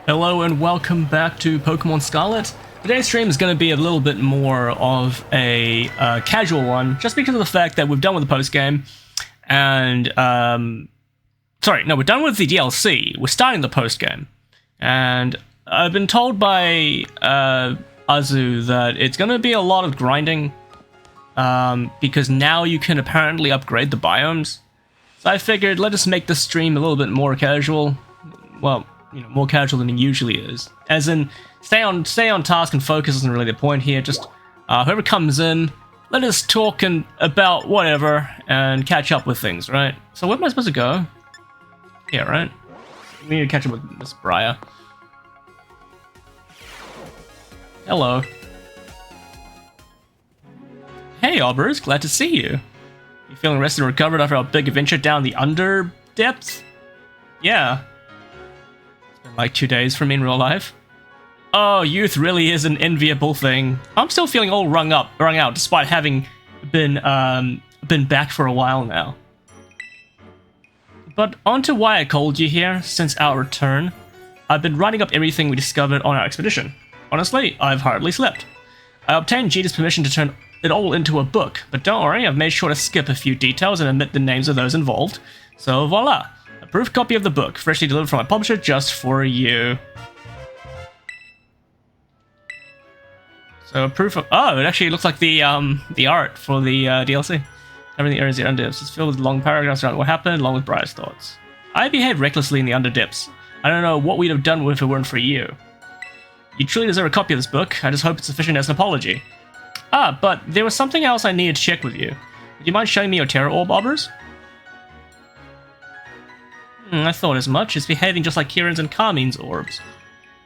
Hello and welcome back to Pokemon Scarlet. Today's stream is going to be a little bit more of a casual one, just because of the fact that we're done with the post-game, and, sorry, no, we're done with the DLC, we're starting the post-game, and I've been told by Azu that it's going to be a lot of grinding, because now you can apparently upgrade the biomes, so I figured let us make this stream a little bit more casual, well, you know, more casual than it usually is. As in, stay on task and focus isn't really the point here. Just whoever comes in, let us talk about whatever and catch up with things, right? So where am I supposed to go? Yeah, right. We need to catch up with Miss Briar. Hello. Hey, Aubers, glad to see you. You feeling rested and recovered after our big adventure down the under depths? Yeah. Like 2 days from in real life. Oh, youth really is an enviable thing. I'm still feeling all wrung out despite having been back for a while now. But on to why I called you here. Since our return, I've been writing up everything we discovered on our expedition. Honestly, I've hardly slept. I obtained Gita's permission to turn it all into a book, but don't worry, I've made sure to skip a few details and omit the names of those involved. So voila. A proof copy of the book, freshly delivered from my publisher just for you. So a proof of... Oh, it actually looks like the art for the DLC. Everything areas the underdepths is filled with long paragraphs about what happened, along with Briar's thoughts. I behaved recklessly in the underdepths. I don't know what we'd have done if it weren't for you. You truly deserve a copy of this book. I just hope it's sufficient as an apology. Ah, but there was something else I needed to check with you. Would you mind showing me your Terror Orb, Aubers? I thought as much. It's behaving just like Kieran's and Carmine's orbs.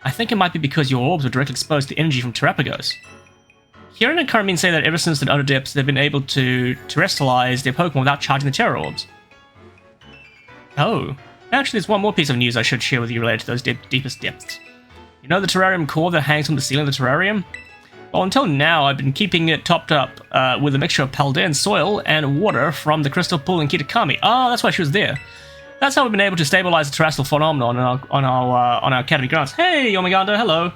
I think it might be because your orbs were directly exposed to energy from Terrapagos. Kieran and Carmine say that ever since the Underdepths, they've been able to terrestrialize their Pokemon without charging the Terror Orbs. Oh. Actually, there's one more piece of news I should share with you related to those deepest depths. You know the terrarium core that hangs from the ceiling of the terrarium? Well, until now, I've been keeping it topped up with a mixture of Paldean soil and water from the Crystal Pool in Kitakami. Oh, that's why she was there. That's how we've been able to stabilize the terrestrial phenomenon on our academy grounds. Hey, Yomiganda, hello.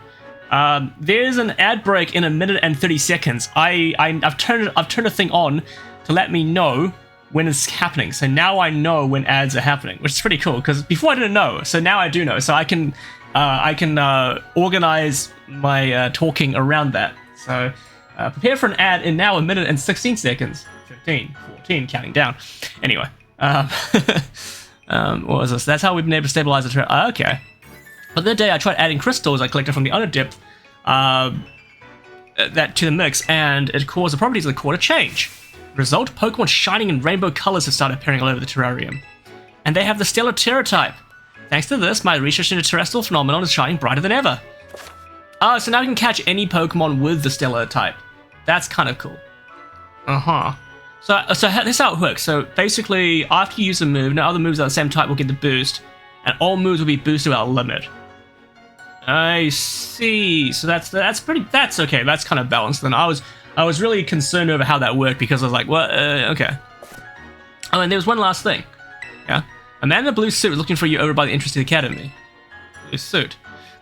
There's an ad break in 1 minute and 30 seconds. I've turned a thing on to let me know when it's happening. So now I know when ads are happening, which is pretty cool. Because before I didn't know, so now I do know. So I can organize my talking around that. So prepare for an ad in now 1 minute and 16 seconds. 15, 14, counting down. Anyway. What was this? That's how we've been able to stabilize the okay. But the day I tried adding crystals I collected from the Underdepth that to the mix, and it caused the properties of the core to change. Result, Pokemon shining in rainbow colors have started appearing all over the terrarium. And they have the Stellar Terror type. Thanks to this, my research into terrestrial phenomenon is shining brighter than ever. Oh, so now I can catch any Pokemon with the Stellar type. That's kind of cool. So this is how it works. So basically, after you use a move, no other moves of the same type will get the boost, and all moves will be boosted without a limit. I see. So that's okay. That's kind of balanced. Then I was really concerned over how that worked because I was like, well, okay. Oh, and there was one last thing. Yeah, a man in a blue suit was looking for you over by the Interested Academy. Blue suit.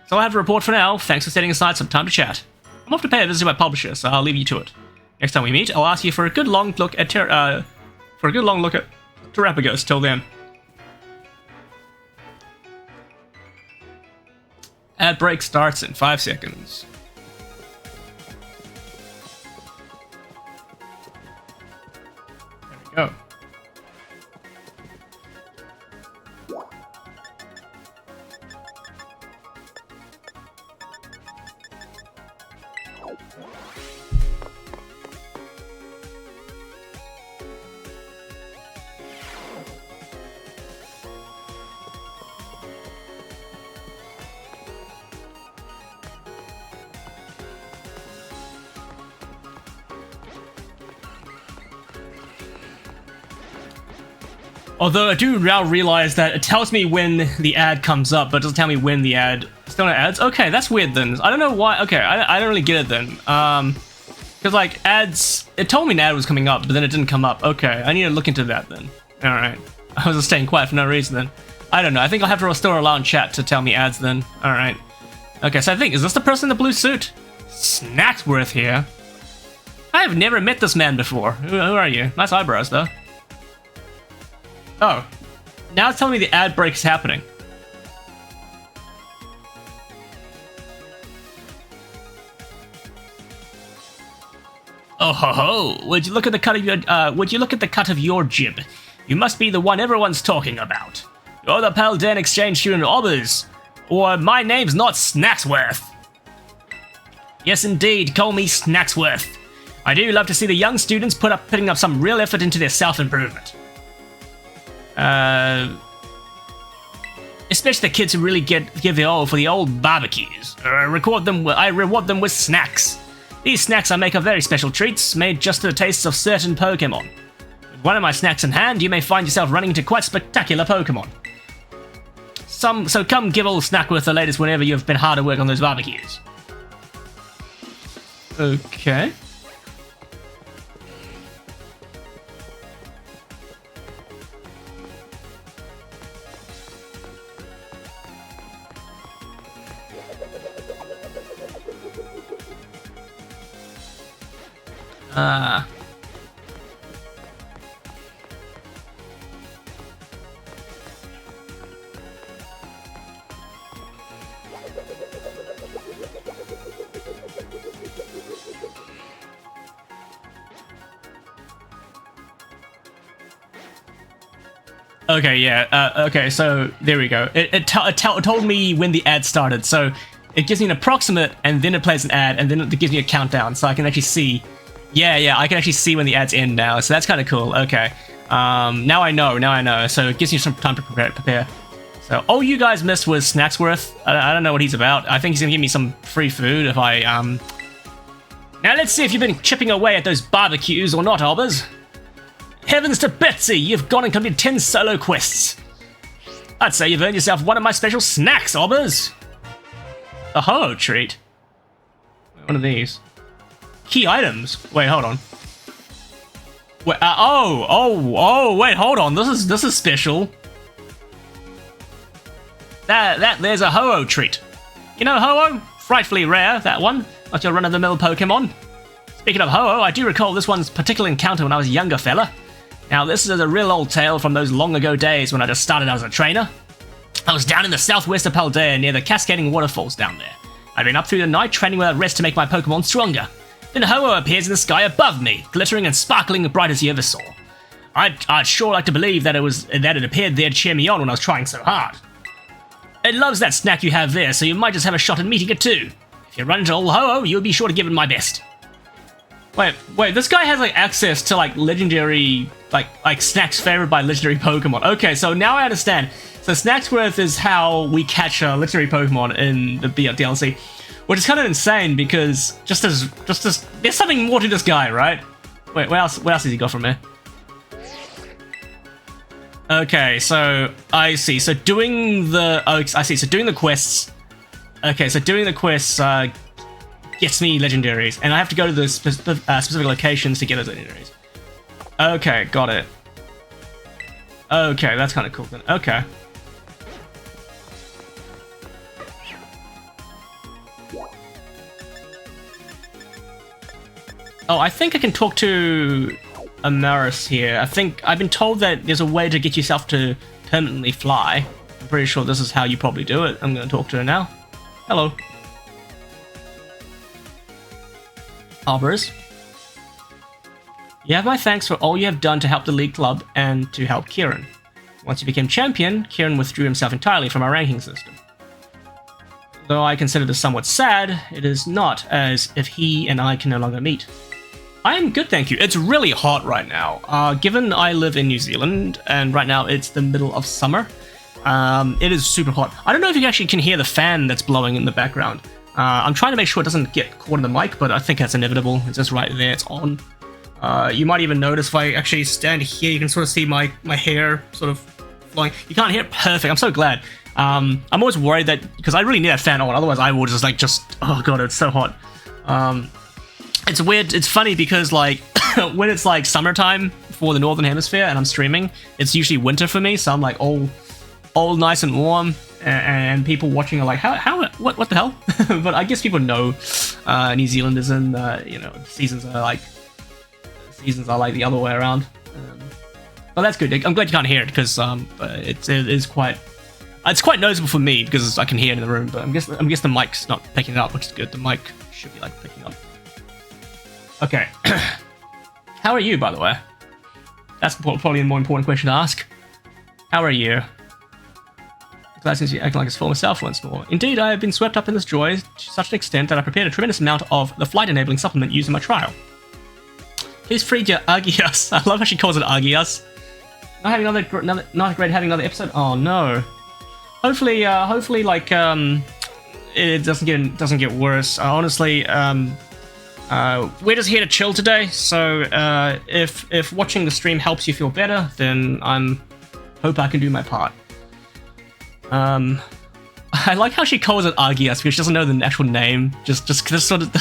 So I have a report for now. Thanks for setting aside some time to chat. I'm off to pay a visit to my publisher, so I'll leave you to it. Next time we meet, I'll ask you for a good long look at for a good long look at Terrapagos till then. Ad break starts in 5 seconds. There we go. Although I do now realize that it tells me when the ad comes up, but it doesn't tell me when the ad... Still no ads? Okay, that's weird then. I don't know why... Okay, I don't really get it then. Because, like, ads... It told me an ad was coming up, but then it didn't come up. Okay, I need to look into that then. Alright. I was just staying quiet for no reason then. I don't know. I think I'll have to restore allow in chat to tell me ads then. Alright. Okay, so I think... Is this the person in the blue suit? Snacksworth here. I have never met this man before. Who are you? Nice eyebrows, though. Oh, now it's telling me the ad break is happening. Oh ho ho! Would you look at the cut of your jib? You must be the one everyone's talking about. You're the Palden exchange student Obbers, or my name's not Snacksworth. Yes, indeed, call me Snacksworth. I do love to see the young students putting up some real effort into their self-improvement. Especially the kids who really give their all for the old barbecues. I reward them with snacks. These snacks I make are very special treats, made just to the tastes of certain Pokémon. With one of my snacks in hand, you may find yourself running into quite spectacular Pokémon. So come give old Snacksworth the latest whenever you've been hard at work on those barbecues. Okay. Okay, yeah, okay, so there we go. It told me when the ad started, so it gives me an approximate, and then it plays an ad, and then it gives me a countdown, so I can actually see. Yeah, I can actually see when the ads end now, so that's kind of cool. Okay, now I know, so it gives you some time to prepare. So all you guys missed was Snacksworth. I don't know what he's about. I think he's gonna give me some free food if I, Now let's see if you've been chipping away at those barbecues or not, Obbers. Heavens to Betsy, you've gone and completed 10 solo quests. I'd say you've earned yourself one of my special snacks, Obbers. A ho treat. One of these. Key items. Wait, hold on. Wait, wait, hold on. This is special. There's a Ho-Oh treat. You know Ho-Oh? Frightfully rare, that one. Not your run-of-the-mill Pokemon. Speaking of Ho-Oh, I do recall this one's particular encounter when I was a younger fella. Now, this is a real old tale from those long ago days when I just started out as a trainer. I was down in the southwest of Paldea near the cascading waterfalls down there. I'd been up through the night training without rest to make my Pokemon stronger. Then Ho-Oh appears in the sky above me, glittering and sparkling bright as you ever saw. I'd sure like to believe that it appeared there to cheer me on when I was trying so hard. It loves that snack you have there, so you might just have a shot at meeting it too. If you run into old Ho-Oh, you'll be sure to give it my best. Wait, this guy has like access to like legendary, like snacks favored by legendary Pokemon. Okay, so now I understand. So Snacksworth is how we catch a legendary Pokemon in the DLC, which is kind of insane because just as there's something more to this guy, right? Wait, what else has he got from here? Okay, so I see. So doing the doing the quests. Okay, so doing the quests gets me legendaries, and I have to go to the specific locations to get those legendaries. Okay, got it. Okay, that's kind of cool then. Okay. Oh, I think I can talk to Amaris here. I think I've been told that there's a way to get yourself to permanently fly. I'm pretty sure this is how you probably do it. I'm going to talk to her now. Hello. Arbors. You have my thanks for all you have done to help the League Club and to help Kieran. Once you became champion, Kieran withdrew himself entirely from our ranking system. Though I consider this somewhat sad, it is not as if he and I can no longer meet. I am good, thank you. It's really hot right now. Given I live in New Zealand, and right now it's the middle of summer, it is super hot. I don't know if you actually can hear the fan that's blowing in the background. I'm trying to make sure it doesn't get caught in the mic, but I think that's inevitable. It's just right there, it's on. You might even notice if I actually stand here, you can sort of see my hair sort of flowing. You can't hear it perfect, I'm so glad. I'm always worried that, because I really need that fan on, otherwise I will just oh god, it's so hot. It's weird, it's funny because like, when it's like summertime for the Northern Hemisphere and I'm streaming, it's usually winter for me, so I'm like all nice and warm, and people watching are like, what the hell? But I guess people know New Zealand is in, seasons are like the other way around. But that's good. I'm glad you can't hear it because it's quite noticeable for me because I can hear it in the room. But I'm guessing the mic's not picking it up, which is good. The mic should be like picking up. Okay. How are you, by the way? That's probably a more important question to ask. How are you? Glad since you act like his former self once more. Indeed, I have been swept up in this joy to such an extent that I prepared a tremendous amount of the flight-enabling supplement used in my trial. Please free your Agias. I love how she calls it Agias. Not great having another episode. Oh no. Hopefully, like it doesn't get worse. Honestly, we're just here to chill today. So if watching the stream helps you feel better, then hope I can do my part. I like how she calls it Agias because she doesn't know the actual name. Just sort of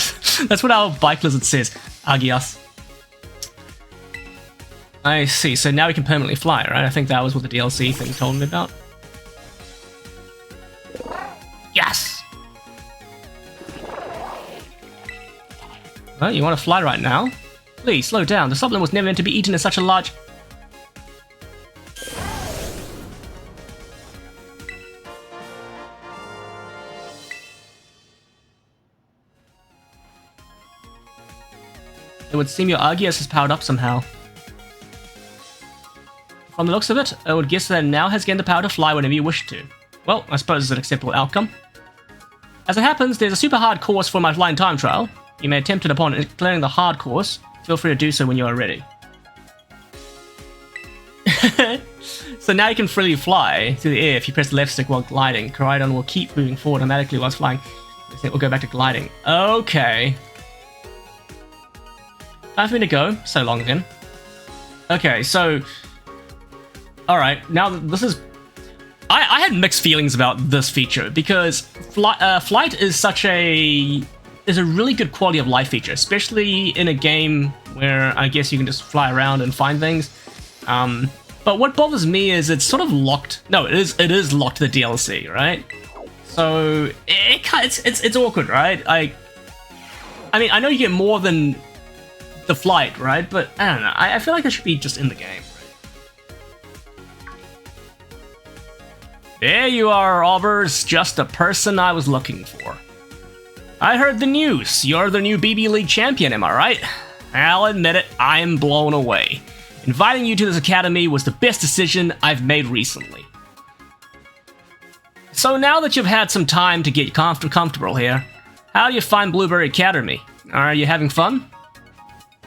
that's what our bike lizard says. Agias. I see, so now we can permanently fly, right? I think that was what the DLC thing told me about. Yes! Well, you want to fly right now? Please, slow down. The supplement was never meant to be eaten in such a large... It would seem your Agias is powered up somehow. From the looks of it, I would guess that it now has gained the power to fly whenever you wish to. Well, I suppose it's an acceptable outcome. As it happens, there's a super hard course for my flying time trial. You may attempt it upon clearing the hard course. Feel free to do so when you are ready. So now you can freely fly through the air if you press the left stick while gliding. Koraidon will keep moving forward automatically whilst flying. I think we'll go back to gliding. Okay. Time for me to go. So long then. Okay, so... Alright, now this is... I had mixed feelings about this feature because flight is such a... is a really good quality of life feature, especially in a game where I guess you can just fly around and find things. But what bothers me is it's sort of locked... No, it is locked to the DLC, right? So it's awkward, right? I mean, I know you get more than the flight, right? But I don't know. I feel like it should be just in the game. There you are, Albers, just the person I was looking for. I heard the news. You're the new BB League champion, am I right? I'll admit it, I am blown away. Inviting you to this academy was the best decision I've made recently. So now that you've had some time to get comfortable here, how do you find Blueberry Academy? Are you having fun?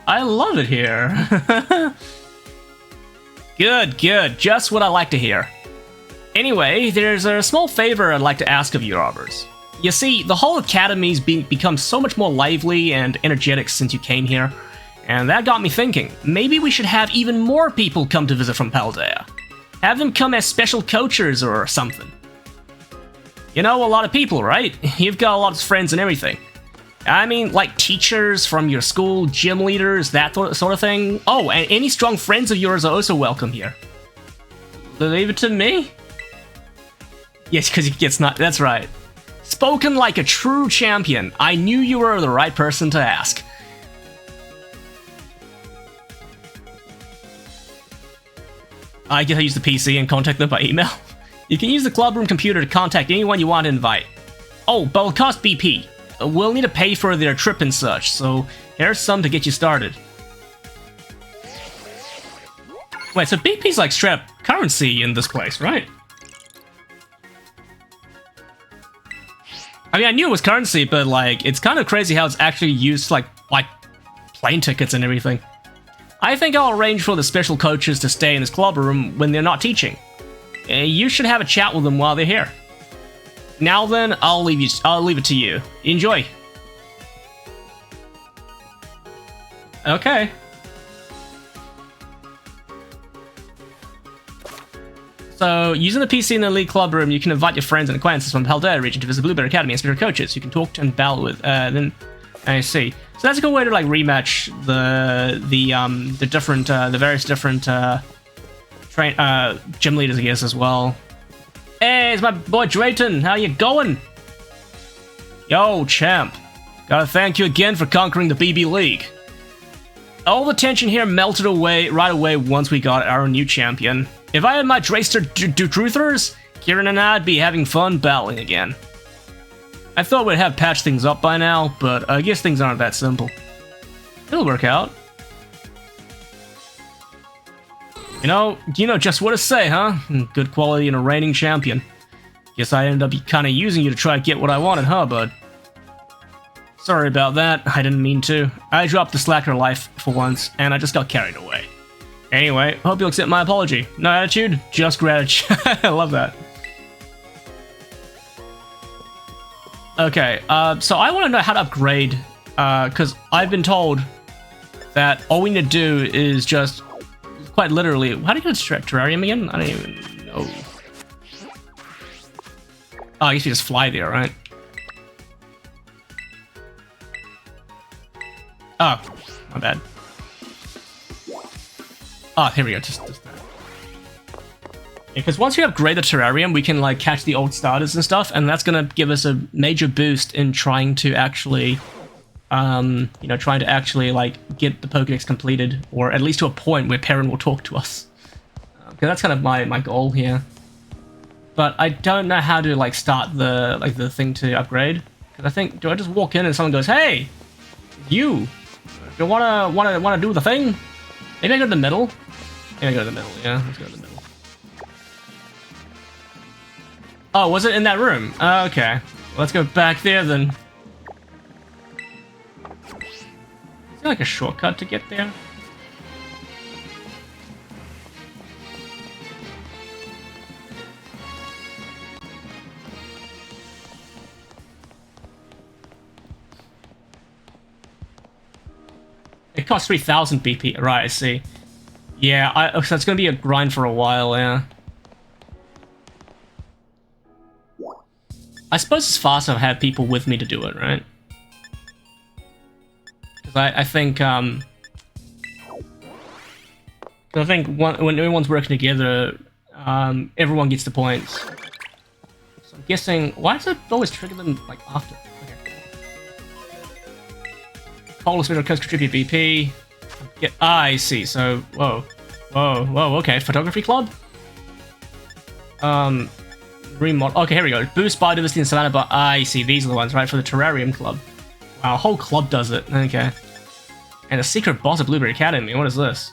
I love it here. Good, just what I like to hear. Anyway, there's a small favor I'd like to ask of you, Robbers. You see, the whole academy's become so much more lively and energetic since you came here, and that got me thinking, maybe we should have even more people come to visit from Paldea. Have them come as special coachers or something. You know a lot of people, right? You've got a lot of friends and everything. I mean, like teachers from your school, gym leaders, that sort of thing. Oh, and any strong friends of yours are also welcome here. Leave it to me? Yes, because he gets not. That's right. Spoken like a true champion. I knew you were the right person to ask. I guess I use the PC and contact them by email. You can use the club room computer to contact anyone you want to invite. Oh, but it'll cost BP. We'll need to pay for their trip and such, so here's some to get you started. Wait, so BP's like straight up currency in this place, right? I mean, I knew it was currency, but like, it's kind of crazy how it's actually used like plane tickets and everything. I think I'll arrange for the special coaches to stay in this club room when they're not teaching. You should have a chat with them while they're here. Now then, I'll leave it to you. Enjoy. Okay. So, using the PC in the League Club room, you can invite your friends and acquaintances from the Paldea region to visit Blueberry Academy and special coaches you can talk to and battle with. Then, I see. So that's a good way to like rematch the various different gym leaders, I guess, as well. Hey, it's my boy Drayton. How you going? Yo, champ. Gotta thank you again for conquering the BB League. All the tension here melted away right away once we got our new champion. If I had my Drayster Truthers, Kieran and I'd be having fun battling again. I thought we'd have patched things up by now, but I guess things aren't that simple. It'll work out. You know just what to say, huh? Good quality in a reigning champion. Guess I ended up kind of using you to try to get what I wanted, huh, bud? Sorry about that, I didn't mean to. I dropped the slacker life for once, and I just got carried away. Anyway, hope you'll accept my apology. No attitude, just gratitude. I love that. Okay, so I want to know how to upgrade, because I've been told that all we need to do is just, quite literally, how do you get a terrarium again? I don't even know. Oh, I guess you just fly there, right? Oh, my bad. Oh, here we go, just that. Because once we upgrade the terrarium, we can like catch the old starters and stuff, and that's gonna give us a major boost in trying to actually, trying to actually like get the Pokédex completed, or at least to a point where Perrin will talk to us. Because that's kind of my goal here. But I don't know how to like start the thing to upgrade. Because I think, do I just walk in and someone goes, "Hey, you wanna do the thing?" Maybe I go to the middle. Maybe I go to the middle. Yeah, let's go to the middle. Oh, was it in that room? Okay. Let's go back there then. Is there like a shortcut to get there? It costs 3,000 BP. Right, I see. Yeah, so it's gonna be a grind for a while, yeah. I suppose it's faster to have people with me to do it, right? Because I think, when everyone's working together, everyone gets the points. So I'm guessing, why does it always trigger them, like, after? Okay. Cola Spirit Coast contribute BP. I see, so, whoa, okay, photography club? Remodel. Okay, here we go. Boost biodiversity in Savannah, but I see, these are the ones, right, for the Terrarium Club. Wow, a whole club does it. Okay. And a secret boss at Blueberry Academy. What is this?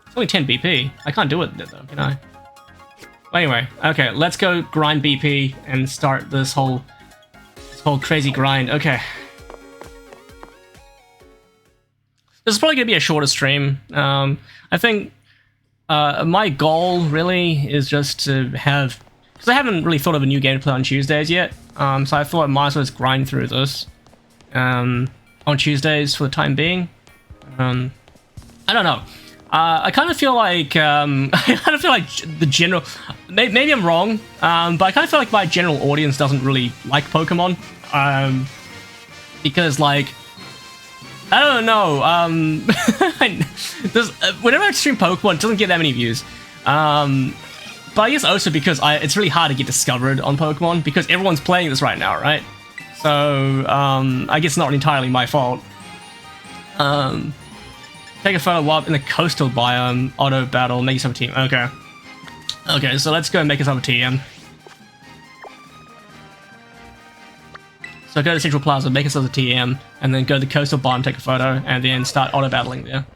It's only 10 BP. I can't do it though, can I? Anyway, okay, let's go grind BP and start this whole crazy grind. Okay. This is probably gonna be a shorter stream. I think my goal really is just to have, because I haven't really thought of a new game to play on Tuesdays yet. So I thought I might as well just grind through this on Tuesdays for the time being. I don't know. I kind of feel like the general. Maybe I'm wrong, but I kind of feel like my general audience doesn't really like Pokemon, because like, I don't know. Whenever I stream Pokemon, it doesn't get that many views. But I guess also because it's really hard to get discovered on Pokemon because everyone's playing this right now, right? So I guess it's not entirely my fault. Take a photo while in the coastal biome. Auto battle. Make yourself a team. Okay. Okay, so let's go and make yourself a TM. So go to Central Plaza, make yourself a TM, and then go to the coastal biome, take a photo, and then start auto battling there.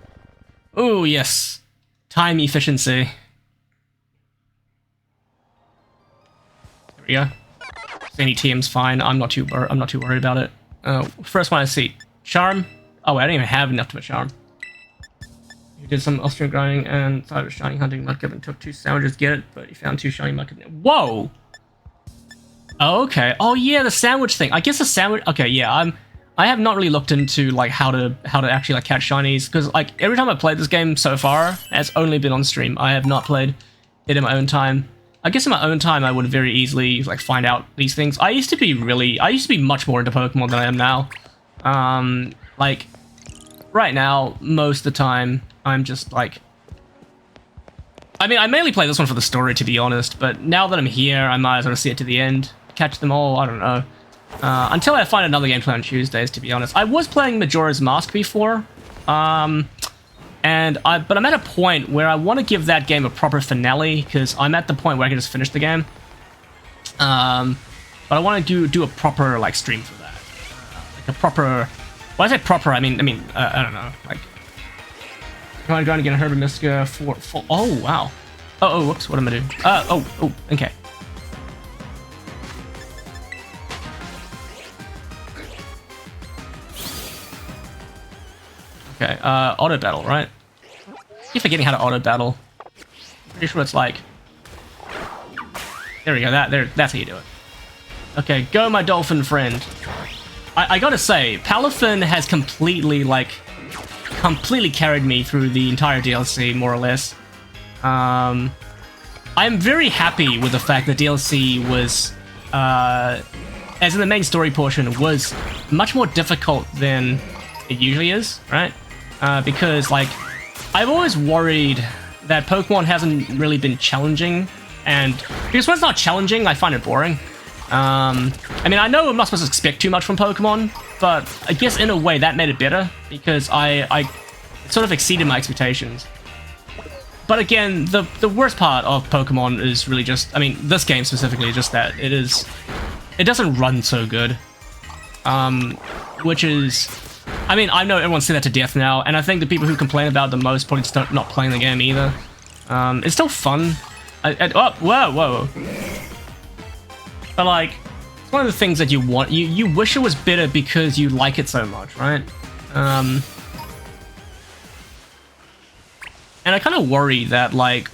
Ooh, yes. Time efficiency. There we go. Any TM's fine. I'm not too worried about it. First one I see. Charm. Oh, wait, I don't even have enough to a charm. He did some Austrian grinding and started shiny hunting mudkip and took 2 sandwiches. Get it? But he found 2 shiny mudkip. Whoa! Oh, okay. Oh yeah, the sandwich thing. I guess the sandwich. Okay, yeah. I have not really looked into like how to actually like catch shinies, because like every time I played this game so far, it's only been on stream. I have not played it in my own time. I guess in my own time I would very easily like find out these things. I used to be much more into Pokemon than I am now. Like right now, most of the time I'm just like. I mean, I mainly play this one for the story, to be honest. But now that I'm here, I might as well see it to the end. Catch them all, I don't know. Until I find another game to play on Tuesdays, to be honest. I was playing Majora's Mask before. But I'm at a point where I want to give that game a proper finale, because I'm at the point where I can just finish the game. But I want to do a proper, like, stream for that. Like a proper... When I say proper, I mean, I don't know, like... I'm going to get a Herba Mystica for... Oh, wow. Oh, whoops, what am I doing? Oh, okay. Okay, auto battle, right? Keep forgetting how to auto battle. Pretty sure it's like... There we go, that's how you do it. Okay, go my dolphin friend. I gotta say, Palafin has completely carried me through the entire DLC, more or less. I'm very happy with the fact that DLC was, as in the main story portion, was much more difficult than it usually is, right? Because, like, I've always worried that Pokemon hasn't really been challenging, and because when it's not challenging, I find it boring. I mean, I know I'm not supposed to expect too much from Pokemon, but I guess in a way that made it better, because I sort of exceeded my expectations. But again, the worst part of Pokemon is really just, I mean, this game specifically, just that it doesn't run so good. Which is, I mean, I know everyone's said that to death now, and I think the people who complain about it the most probably just not playing the game either. It's still fun. Oh, whoa. But like, it's one of the things that you want. You wish it was better because you like it so much, right? And I kind of worry that like,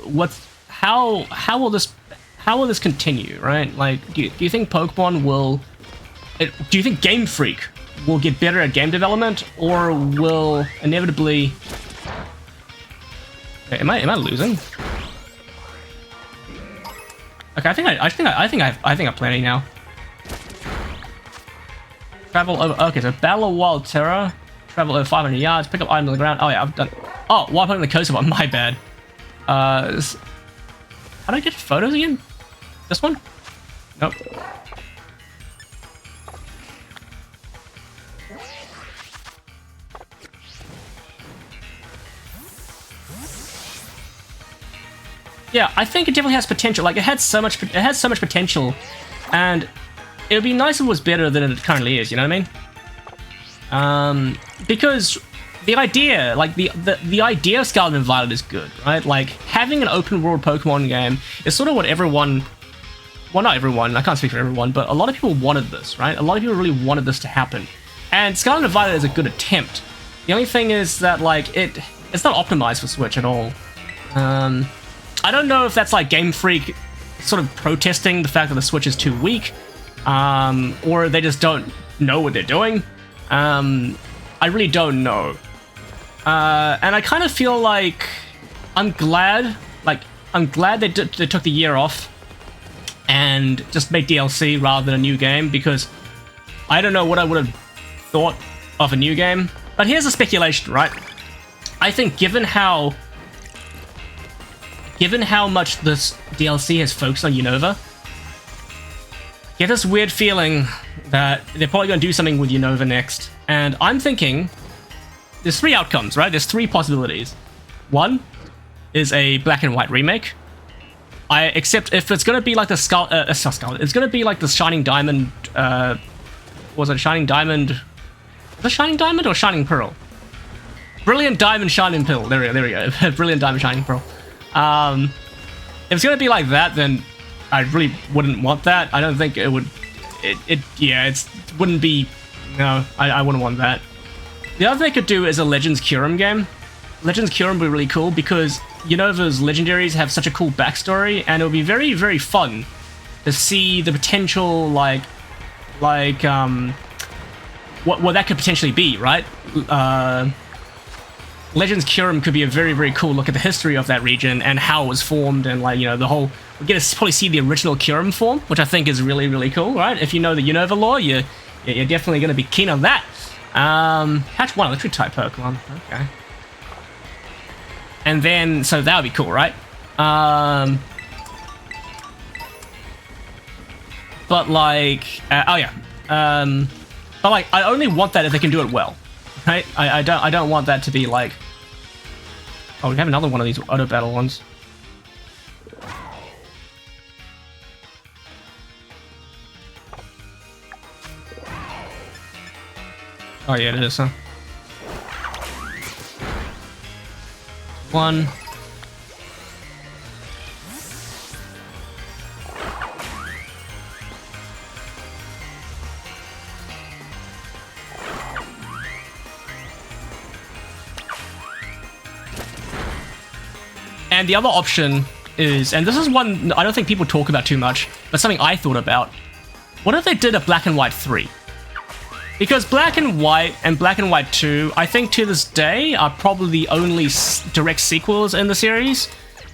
how will this continue, right? Like, do you think Pokemon will? Do you think Game Freak will get better at game development, or will inevitably? Okay, am I losing? Okay, I think I'm planning now. Travel over. Okay, so battle a wild terror. Travel over 500 yards. Pick up items on the ground. Oh yeah, I've done. Oh, while putting the coaster on. My bad. How do I get photos again? This one? Nope. Yeah, I think it definitely has potential. Like, it has so much potential, and it would be nice if it was better than it currently is. You know what I mean? Because the idea, like the idea of Scarlet and Violet is good, right? Like, having an open world Pokemon game is sort of what everyone. Well, not everyone. I can't speak for everyone, but a lot of people wanted this, right? A lot of people really wanted this to happen, and Scarlet and Violet is a good attempt. The only thing is that like it's not optimized for Switch at all. I don't know if that's like Game Freak sort of protesting the fact that the Switch is too weak, or they just don't know what they're doing. I really don't know. And I kind of feel like I'm glad they took the year off and just made DLC rather than a new game, because I don't know what I would have thought of a new game. But here's a speculation, right? I think given how much this DLC has focused on Unova, get this weird feeling that they're probably going to do something with Unova next. And I'm thinking there's three outcomes, right? There's three possibilities. One is a black and white remake. Except if it's gonna be like the Scarlet, it's gonna be like the Shining Diamond. Was it Shining Diamond? Was it Shining Diamond or Shining Pearl? Brilliant Diamond, Shining Pearl. There we go. Brilliant Diamond, Shining Pearl. If it's gonna be like that, then I really wouldn't want that. I don't think it would. It wouldn't be. No, I wouldn't want that. The other thing they could do is a Legends Kyurem game. Legends Kyurem would be really cool because Unova's legendaries have such a cool backstory, and it would be very, very fun to see the potential, what that could potentially be, right? Legends Kyurem could be a very, very cool look at the history of that region and how it was formed, and the whole. We get to probably see the original Kyurem form, which I think is really, really cool, right? If you know the Unova lore, you're definitely going to be keen on that. Catch one electric type Pokemon. Okay. And then, so that would be cool, right? But like, I only want that if they can do it well, right? I don't want that to be like, oh, we have another one of these auto battle ones. Oh yeah, it is, huh? One. And the other option is, and this is one I don't think people talk about too much, but something I thought about. What if they did a Black and White 3? Because Black and White and Black and White 2, I think to this day, are probably the only direct sequels in the series.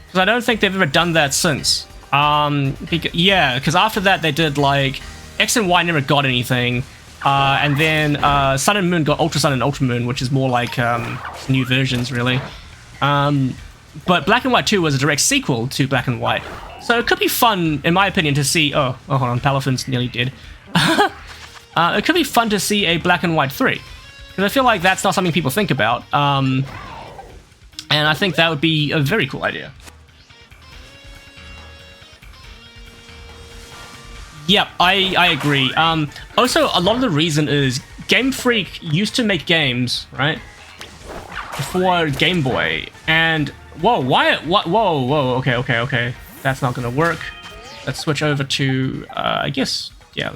Because I don't think they've ever done that since. Because after that they did like, X and Y never got anything. And then Sun and Moon got Ultra Sun and Ultra Moon, which is more like new versions really. But Black and White 2 was a direct sequel to Black and White. So it could be fun, in my opinion, to see... Oh, hold on, Palafin's nearly dead. It could be fun to see a Black and White 3. Because I feel like that's not something people think about. And I think that would be a very cool idea. Yep, I agree. Also, a lot of the reason is Game Freak used to make games, right? For Game Boy. And, whoa, whoa, okay. That's not gonna work. Let's switch over to, I guess, yeah.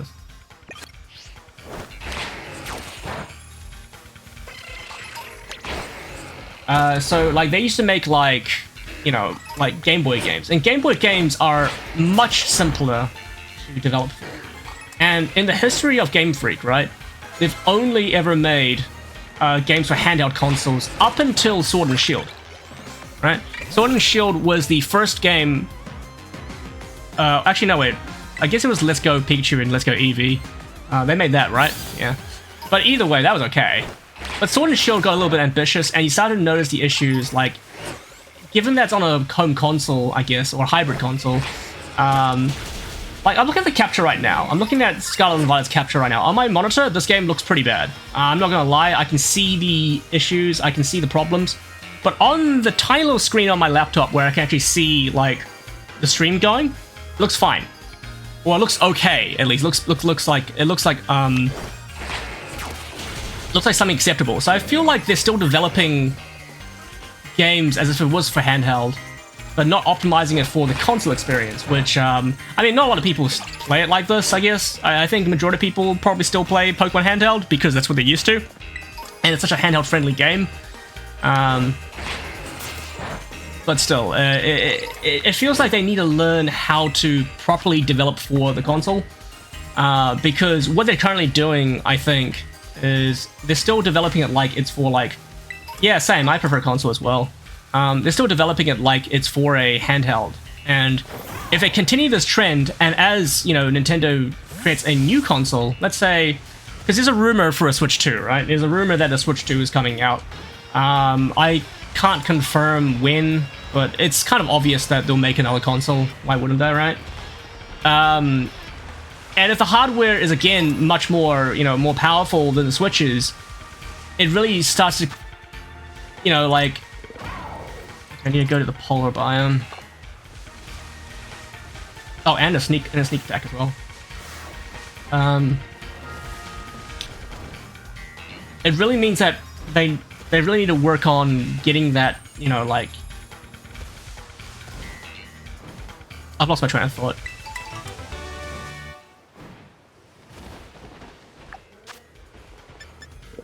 So, like, they used to make, like, like Game Boy games. And Game Boy games are much simpler to develop for. And in the history of Game Freak, right, they've only ever made games for handheld consoles up until Sword and Shield, right? Sword and Shield was the first game... actually, no, wait. I guess it was Let's Go Pikachu and Let's Go Eevee. They made that, right? Yeah. But either way, that was okay. But Sword and Shield got a little bit ambitious, and you started to notice the issues, like, given that's on a home console, I guess, or a hybrid console, like, I'm looking at the capture right now. I'm looking at Scarlet and Violet's capture right now. On my monitor, this game looks pretty bad. I'm not gonna lie, I can see the issues, I can see the problems, but on the tiny little screen on my laptop where I can actually see, like, the stream going, it looks fine. Well, it looks okay, at least. Looks like something acceptable. So I feel like they're still developing games as if it was for handheld, but not optimizing it for the console experience, which, I mean, not a lot of people play it like this, I guess. I think the majority of people probably still play Pokemon handheld because that's what they're used to. And it's such a handheld-friendly game. But still, it feels like they need to learn how to properly develop for the console. Because what they're currently doing, I think, is they're still developing it like it's for, like... Yeah, same, I prefer console as well. They're still developing it like it's for a handheld. And if they continue this trend, and as, Nintendo creates a new console, let's say... Because there's a rumor for a Switch 2, right? There's a rumor that a Switch 2 is coming out. I can't confirm when, but it's kind of obvious that they'll make another console. Why wouldn't they, right? And if the hardware is, again, much more, more powerful than the Switch is, it really starts to you know, like, I need to go to the polar biome. Oh, and a sneak attack as well. It really means that they really need to work on getting that, you know, like... I've lost my train of thought.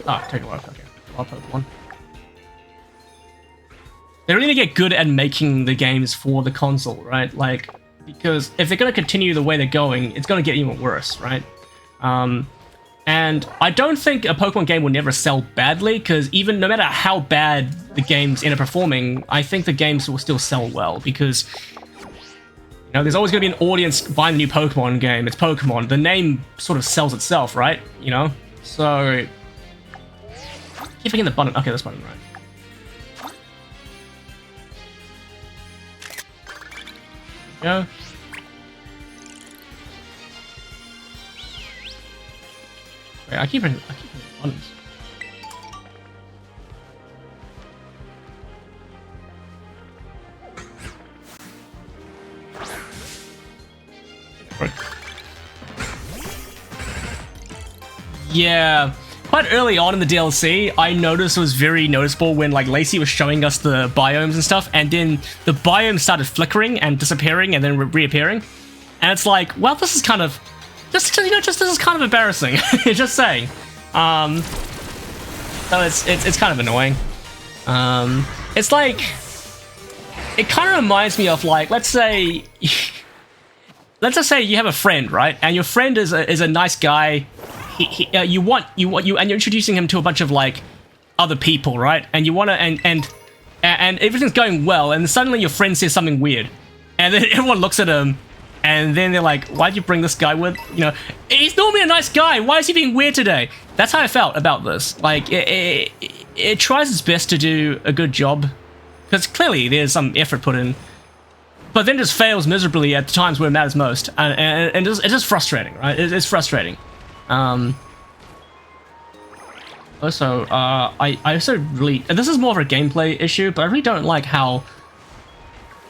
Oh, take a look. Okay. Wild Pokemon. They really need to get good at making the games for the console, right? Like, because if they're going to continue the way they're going, it's going to get even worse, right? And I don't think a Pokemon game will never sell badly, because even no matter how bad the games end up performing, I think the games will still sell well, because, you know, there's always going to be an audience buying the new Pokemon game. It's Pokemon. The name sort of sells itself, right? You know? So... keep hitting the button. Okay, this button, right. Go. Wait, I keep hitting buttons. Right. Yeah. Quite early on in the DLC, I noticed it was very noticeable when like Lacey was showing us the biomes and stuff, and then the biomes started flickering and disappearing and then reappearing. And it's like, well, this is kind of, this is kind of embarrassing. Just saying. So it's kind of annoying. It's like, it kind of reminds me of like, let's just say you have a friend, right? And your friend is a nice guy. And you're introducing him to a bunch of like other people, right? And you want to, and everything's going well, and suddenly your friend says something weird, and then everyone looks at him, and then they're like, "Why'd you bring this guy with? You know, he's normally a nice guy. Why is he being weird today?" That's how I felt about this. Like, it tries its best to do a good job, because clearly there's some effort put in, but then just fails miserably at the times where it matters most, and it's just frustrating, right? It's frustrating. Also, I also really, and this is more of a gameplay issue, but I really don't like how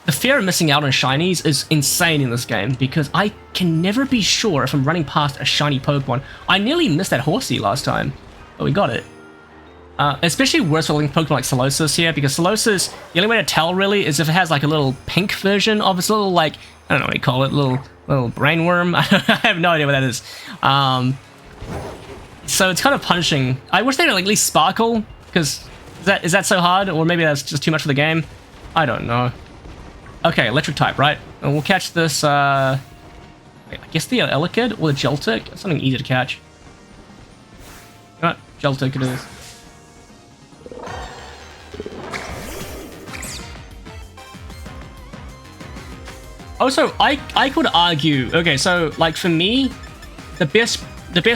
the fear of missing out on shinies is insane in this game, because I can never be sure if I'm running past a shiny Pokemon. I nearly missed that Horsey last time, but we got it. Especially worse for Pokemon like Solosis here, because Solosis, the only way to tell really is if it has like a little pink version of its little, like, I don't know what you call it, little brainworm. I have no idea what that is. So it's kind of punishing. I wish they'd at least sparkle, because is that so hard? Or maybe that's just too much for the game? I don't know. Okay, electric type, right? And we'll catch this, I guess the Elekid or the Joltik. Something easy to catch. Right, Joltik it is. Also, I could argue, okay, so like for me, the best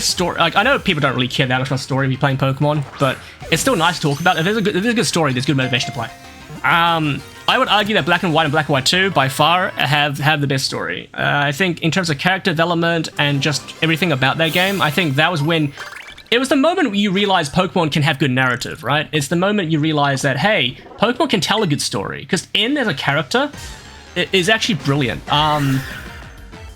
story, like I know people don't really care that much about story if you're playing Pokemon, but it's still nice to talk about. If there's a good story, there's good motivation to play. I would argue that Black and White and Black and White 2 by far have the best story. I think in terms of character development and just everything about that game, I think that was when it was the moment you realize Pokemon can have good narrative, right? It's the moment you realize that, hey, Pokemon can tell a good story, because N as a character is actually brilliant.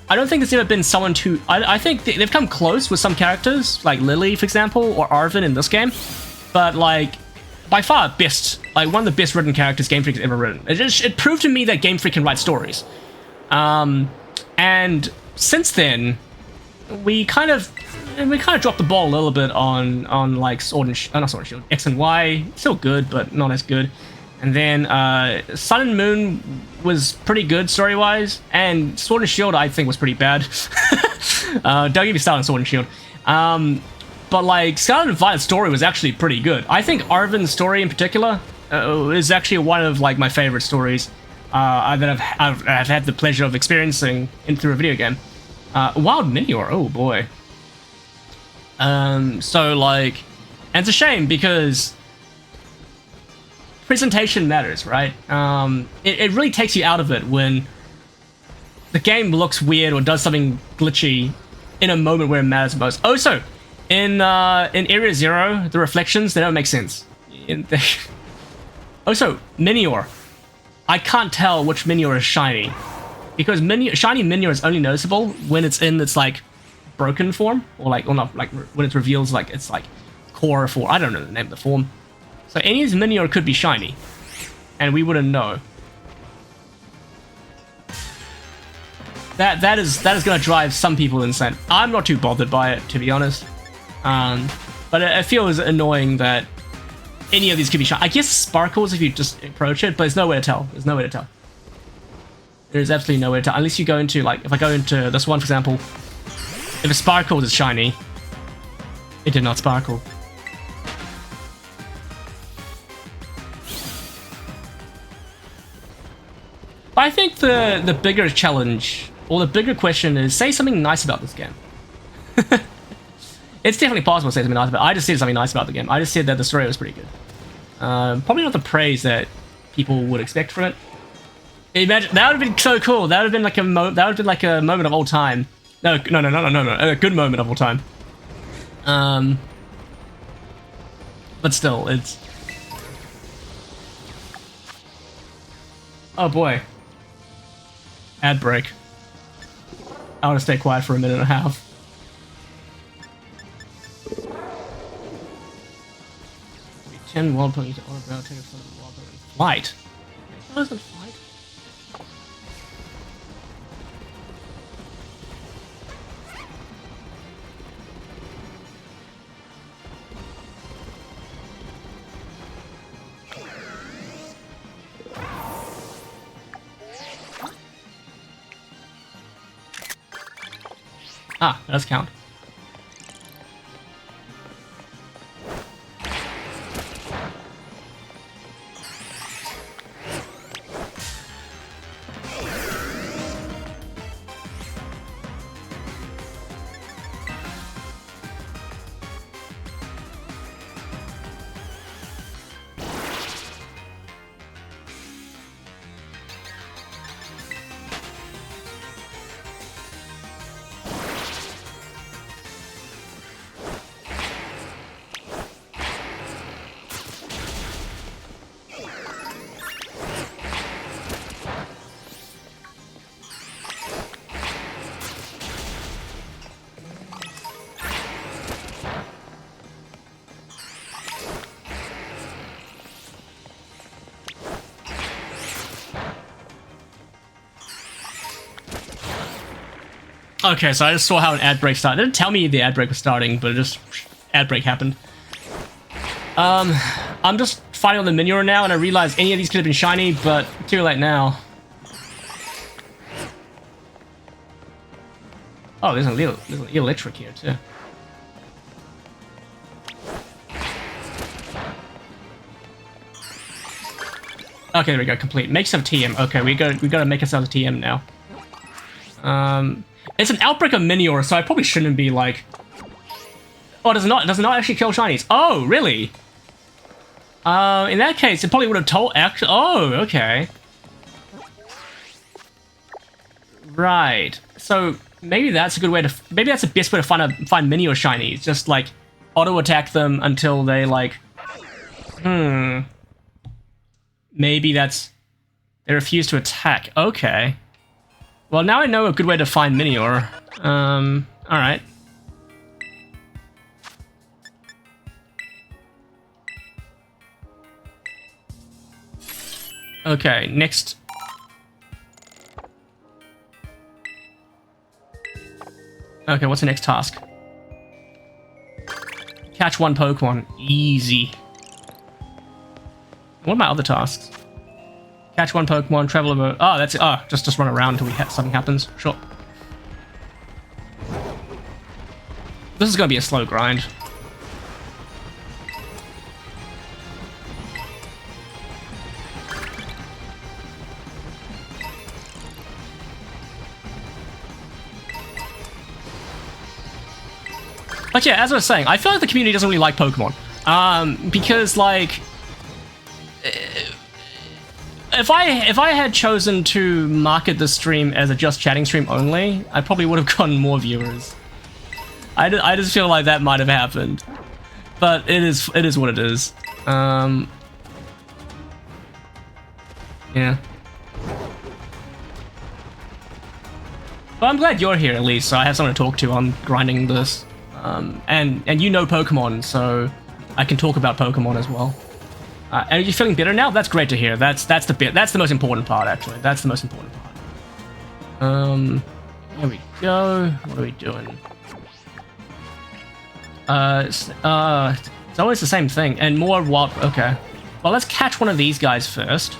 I don't think there's ever been someone to... I think they've come close with some characters, like Lily, for example, or Arvin in this game. But, like, by far best, like, one of the best written characters Game Freak's ever written. It proved to me that Game Freak can write stories. And since then, we kind of dropped the ball a little bit on like, not Sword and Shield, X and Y. Still good, but not as good. And then Sun and Moon was pretty good story-wise, and Sword and Shield I think was pretty bad. Don't get me started on Sword and Shield. But like Scarlet and Violet's story was actually pretty good. I think Arvin's story in particular is actually one of like my favorite stories that I've had the pleasure of experiencing through a video game. Wild Meteor, oh boy. So like, and it's a shame because presentation matters, right? It really takes you out of it when the game looks weird or does something glitchy in a moment where it matters most. Oh, so in Area Zero, the reflections, they don't make sense. Also, Minior. I can't tell which Minior is shiny. Because shiny Minior is only noticeable when it's in its, like, broken form. Or not, like, when it reveals, like, its, like, core form. I don't know the name of the form. So any of these Minior could be shiny. And we wouldn't know. That is going to drive some people insane. I'm not too bothered by it, to be honest. But it feels annoying that any of these could be shiny. I guess sparkles if you just approach it, but there's no way to tell. There's no way to tell. There's absolutely no way to tell. Unless you go into, like, if I go into this one, for example, if it sparkles, it's shiny. It did not sparkle. But I think the bigger challenge, or the bigger question is, say something nice about this game. It's definitely possible to say something nice about it. I just said something nice about the game. I just said that the story was pretty good. Probably not the praise that people would expect from it. Imagine that would have been so cool. That would have been like a moment of all time. No, a good moment of all time. But still, it's. Oh boy. Ad break. I want to stay quiet for a minute and a half. Wild Pokemon to order brow take some wild Pokemon. Flight? What is it, flight? Ah, that does count. Okay, so I just saw how an ad break started. It didn't tell me the ad break was starting, but it just ad break happened. I'm just fighting on the Minior now, and I realize any of these could have been shiny, but too late now. Oh, there's an electric here too. Okay, there we go. Complete. Make some TM. Okay, we gotta make ourselves a TM now. It's an outbreak of Minior, so I probably shouldn't be like. Oh, does it not actually kill shinies? Oh, really? In that case, it probably would have told. Actually, oh, okay. Right. So maybe that's a good way to. Maybe that's the best way to find Minior shinies. Just like auto attack them until they like. Maybe that's. They refuse to attack. Okay. Well, now I know a good way to find Minior. Alright. Okay, next. Okay, what's the next task? Catch one Pokemon. Easy. What are my other tasks? Catch one Pokemon, travel over. Oh, that's it. Oh, just run around until something happens. Sure. This is gonna be a slow grind. But yeah, as I was saying, I feel like the community doesn't really like Pokemon. Because like. If I had chosen to market this stream as a just chatting stream only, I probably would have gotten more viewers. I just feel like that might have happened, but it is what it is. Yeah. Well, I'm glad you're here at least, so I have someone to talk to on grinding this. And you know Pokemon, so I can talk about Pokemon as well. And are you feeling better now? That's great to hear. That's the most important part, actually. That's the most important part. There we go. What are we doing? It's always the same thing. And more wild. Okay. Well, let's catch one of these guys first.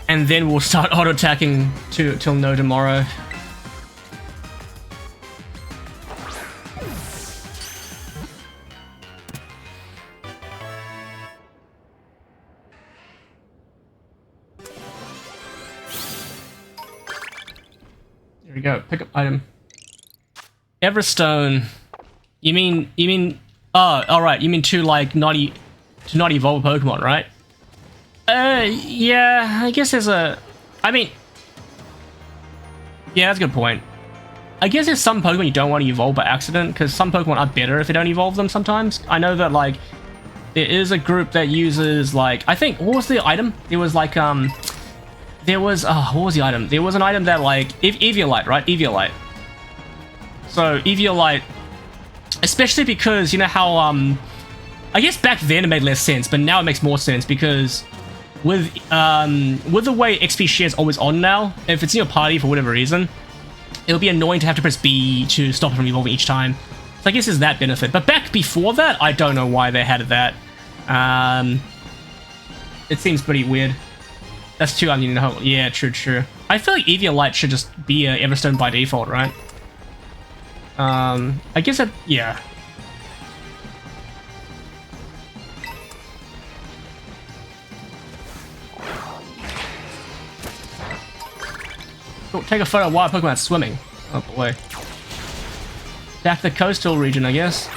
And then we'll start auto-attacking till no tomorrow. There we go. Pick up item. Everstone. You mean? Oh, all right. You mean to not evolve a Pokemon, right? Yeah. I guess there's a. I mean. Yeah, that's a good point. I guess there's some Pokemon you don't want to evolve by accident, because some Pokemon are better if they don't evolve them sometimes. I know that, like, there is a group that uses, like, I think, what was the item? There was, like, there was, what was the item? There was an item that, like, Eviolite, right? Eviolite. So, Eviolite, especially because, you know how, I guess back then it made less sense, but now it makes more sense, because with the way XP share is always on now, if it's in your party for whatever reason, it'll be annoying to have to press B to stop it from evolving each time. So I guess there's that benefit. But back before that, I don't know why they had that. It seems pretty weird. That's too onion. Yeah, true. I feel like Eviolite should just be a Everstone by default, right? I guess that, yeah. Oh, take a photo of wild Pokemon swimming. Oh boy. Back to the coastal region, I guess.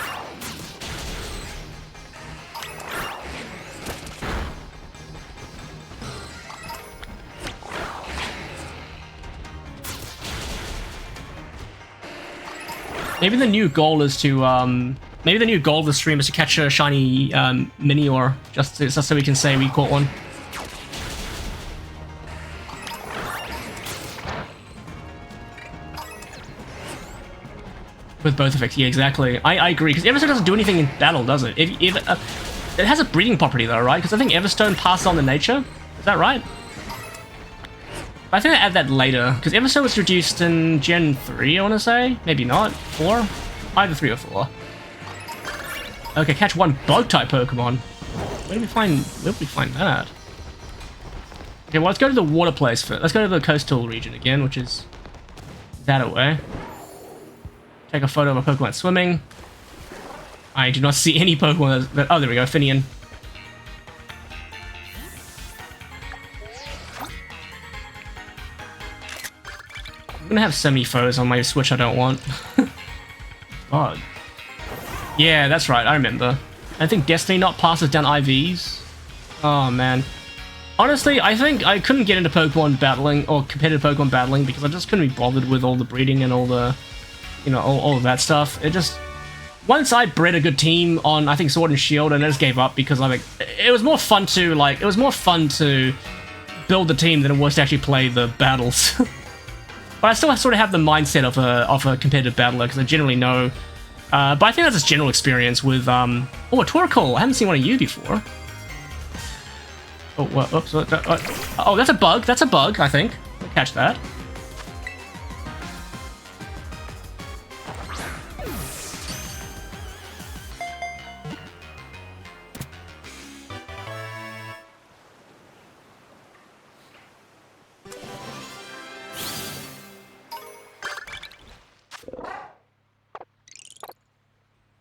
Maybe the new goal is to, maybe the new goal of the stream is to catch a shiny, Minior, just so we can say we caught one. With both effects, yeah, exactly. I agree, because Everstone doesn't do anything in battle, does it? It has a breeding property, though, right? Because I think Everstone passes on the nature. Is that right? I think I add that later, because Everstone was reduced in Gen 3, I want to say? Maybe not. 4? Either 3 or 4. Okay, catch one Bug-type Pokemon. Where did we find that? Okay, well, let's go to the water place first. Let's go to the coastal region again, which is that away. Take a photo of a Pokemon swimming. I do not see any Pokemon that... Oh, there we go, Finian. I'm gonna have so many photos on my Switch I don't want. God. Yeah, that's right, I remember. I think Destiny not passes down IVs. Oh, man. Honestly, I think I couldn't get into Pokemon battling, or competitive Pokemon battling, because I just couldn't be bothered with all the breeding and all the... You know, all of that stuff. It just... Once I bred a good team on, I think, Sword and Shield, and I just gave up because I think it was more fun to, like... It was more fun to build the team than it was to actually play the battles. But I still sort of have the mindset of a competitive battler, because I generally know... but I think that's just general experience with, Oh, a Torkoal! I haven't seen one of you before. Oh, well, oops. Oh, that's a bug. That's a bug, I think. I'll catch that.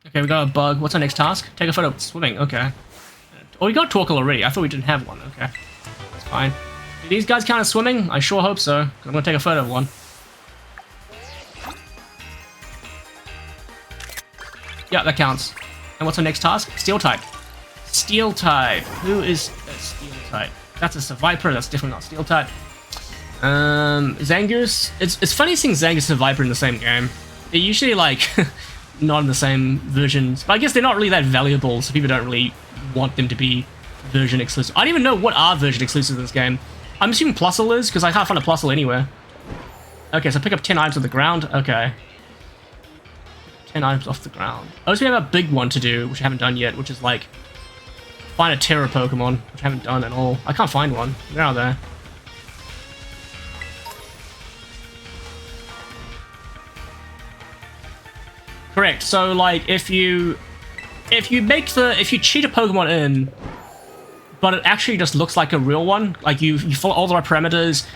Okay, we got a bug. What's our next task? Take a photo of swimming. Okay. Oh, we got Torkoal already. I thought we didn't have one. Okay. That's fine. Do these guys count as swimming? I sure hope so. I'm going to take a photo of one. Yeah, that counts. And what's our next task? Steel type. Steel type. Who is a steel type? That's a Seviper. That's definitely not steel type. Zangoose. It's funny seeing Zangoose and Viper in the same game. They're usually like... not in the same versions, but I guess they're not really that valuable, so people don't really want them to be version exclusive. I don't even know what are version exclusives in this game. I'm assuming Plusle is, because I can't find a Plusle anywhere. Okay, so pick up 10 items on the ground. Okay. 10 items off the ground. Oh, so we have a big one to do, which I haven't done yet, which is like find a Terra Pokemon, which I haven't done at all. I can't find one. Where are they? Correct. So like if you cheat a Pokemon in, but it actually just looks like a real one, like you follow all the right parameters,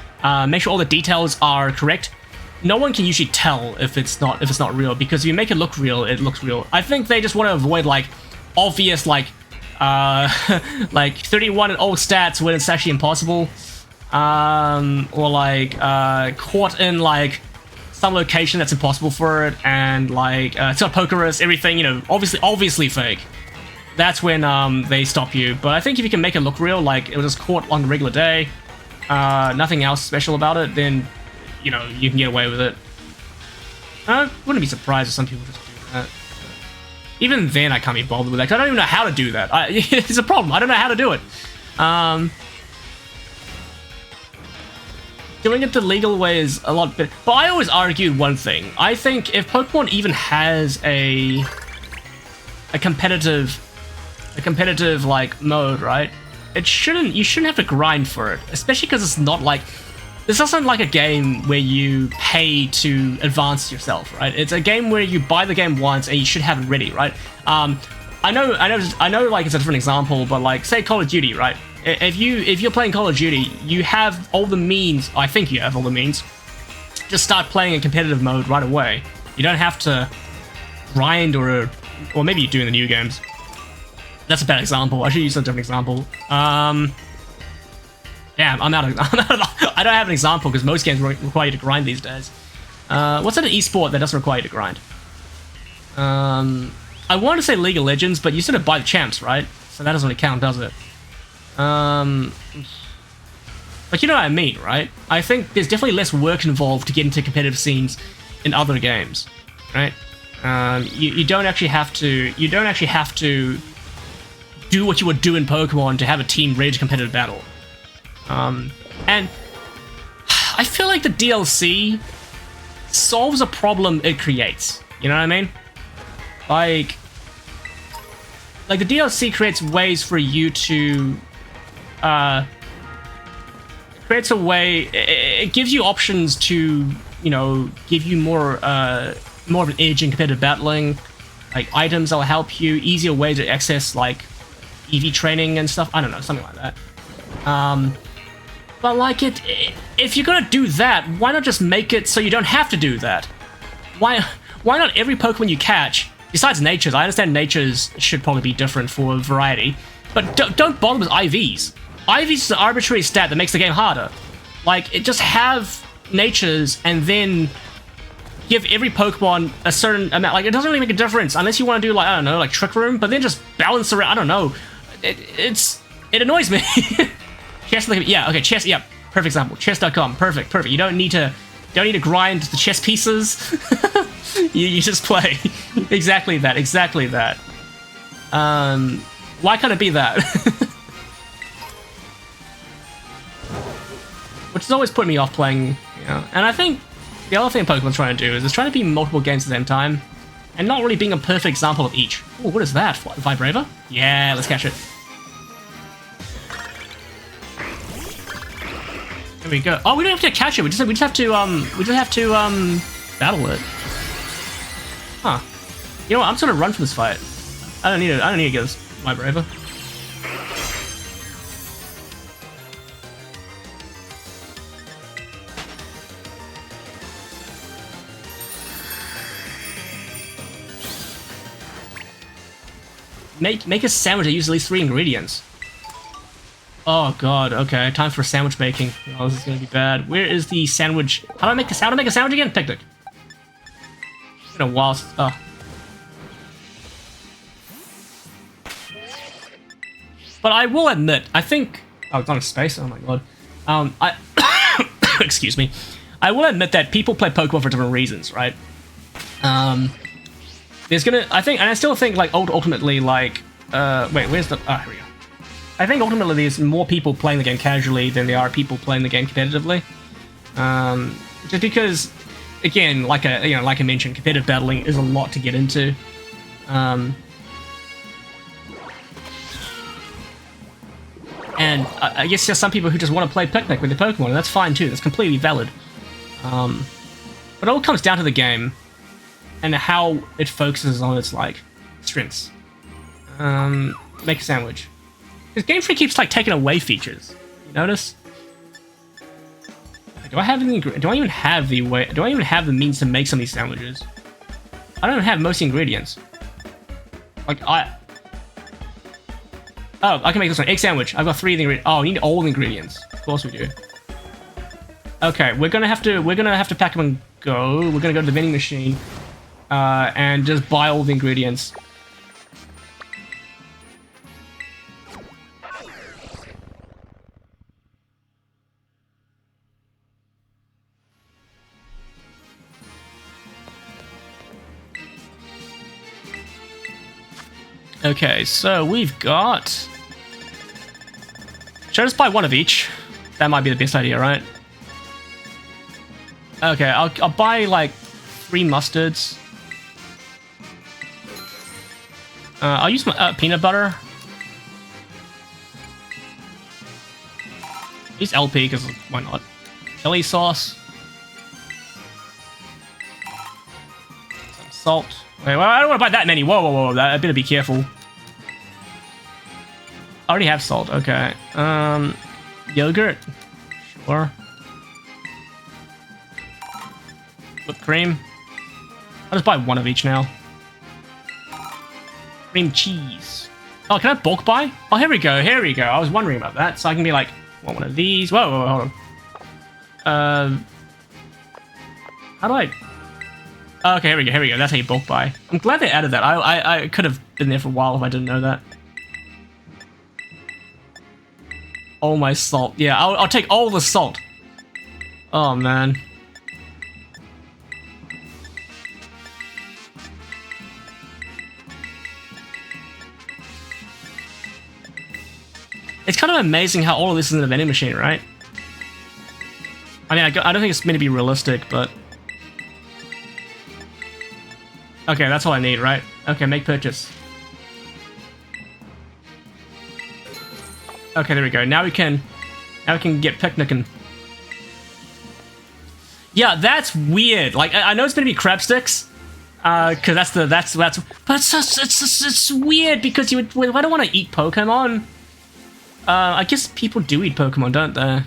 make sure all the details are correct, no one can usually tell if it's not real, because if you make it look real, it looks real. I think they just want to avoid like obvious like 31 and old stats when it's actually impossible, or like caught in like some location that's impossible for it, and like it's got Pokerus, everything, you know, obviously fake. That's when they stop you. But I think if you can make it look real, like it was just caught on a regular day, nothing else special about it, then you know you can get away with it. I wouldn't be surprised if some people just do that. Even then, I can't be bothered with that, 'cause I don't even know how to do that. It's a problem. I don't know how to do it. Doing it the legal way is a lot better. But I always argued one thing. I think if Pokemon even has a competitive like mode, right? You shouldn't have to grind for it, especially because it's not like this isn't like a game where you pay to advance yourself, right? It's a game where you buy the game once and you should have it ready, right? I know like it's a different example, but like say Call of Duty, right? If you're playing Call of Duty, you have all the means, I think you have all the means, to start playing in competitive mode right away. You don't have to grind or maybe you do in the new games. That's a bad example. I should use a different example. Damn, I'm out of I don't have an example because most games require you to grind these days. What's an esport that doesn't require you to grind? I want to say League of Legends, but you sort of buy the champs, right? So that doesn't really count, does it? But you know what I mean, right? I think there's definitely less work involved to get into competitive scenes in other games, right? You don't actually have to do what you would do in Pokemon to have a team ready to competitive battle. And I feel like the DLC solves a problem it creates. You know what I mean? Like the DLC creates ways for you to creates a way. It gives you options to, you know, give you more of an edge in competitive battling, like items that will help you, easier ways to access like EV training and stuff. I don't know, something like that. But like if you're gonna do that, why not just make it so you don't have to do that? Why not every Pokemon you catch, besides Nature's, I understand Nature's should probably be different for variety, but don't bother with IVs. IVs is an arbitrary stat that makes the game harder. Like, just have Nature's and then give every Pokemon a certain amount. Like, it doesn't really make a difference unless you want to do, like, I don't know, like Trick Room, but then just balance around. I don't know. It annoys me. Chess, yeah, okay, chess, yeah, perfect example. Chess.com, perfect. You don't need to grind the chess pieces. you just play. exactly that. Why can't it be that? Which has always put me off playing, you know. And I think the other thing Pokemon's trying to do is it's trying to be multiple games at the same time, and not really being a perfect example of each. Oh, what is that? Vibrava? Yeah, let's catch it. There we go. Oh, we don't have to catch it. We just have to battle it. Huh. You know what? I'm just gonna run for this fight. I don't need to get this Vibrava. Make a sandwich that uses at least 3 ingredients. Oh god, okay, time for sandwich making. Oh, this is gonna be bad. Where is the sandwich? How do I make a sandwich again? Picnic. It's been a while. Oh. But I will admit, I think. Oh, it's not a space. Oh my god. Excuse me. I will admit that people play Pokemon for different reasons, right? There's gonna, I think, and I still think, like, ultimately, like, Wait, where's the... here we go. I think ultimately there's more people playing the game casually than there are people playing the game competitively. Just because, again, like I mentioned, competitive battling is a lot to get into. And I guess there's some people who just want to play Picnic with the Pokemon, and that's fine too. That's completely valid. But it all comes down to the game and how it focuses on its like strengths. Make a sandwich. Because Game Freak keeps like taking away features. You notice? Do I have any? Do I even have the way? Do I even have the means to make some of these sandwiches? I don't even have most ingredients. Like Oh, I can make this one. Egg sandwich. I've got 3 of the ingredients. Oh, we need all the ingredients. Of course we do. Okay, we're gonna have to pack them and go. We're gonna go to the vending machine, and just buy all the ingredients. Okay, so we've got... Should I just buy one of each? That might be the best idea, right? Okay, I'll buy like 3 mustards. I'll use my peanut butter. Use LP because why not? Chili sauce. Some salt. Wait, well, I don't want to buy that many. Whoa, whoa, whoa! I better be careful. I already have salt. Okay. Yogurt. Sure. Whipped cream. I'll just buy one of each now. Cream cheese. Oh, can I bulk buy? Oh, here we go. Here we go. I was wondering about that. So I can be like, want one of these. Whoa, whoa, whoa, hold on. How do I... Oh, okay, here we go. Here we go. That's how you bulk buy. I'm glad they added that. I could have been there for a while if I didn't know that. All my salt. Yeah, I'll take all the salt. Oh, man. It's kind of amazing how all of this is in a vending machine, right? I mean, I don't think it's meant to be realistic, but... Okay, that's all I need, right? Okay, make purchase. Okay, there we go. Now we can get picnicking. Yeah, that's weird. Like, I know it's gonna be crab sticks, because that's. But it's weird because I don't want to eat Pokemon. I guess people do eat Pokemon, don't they?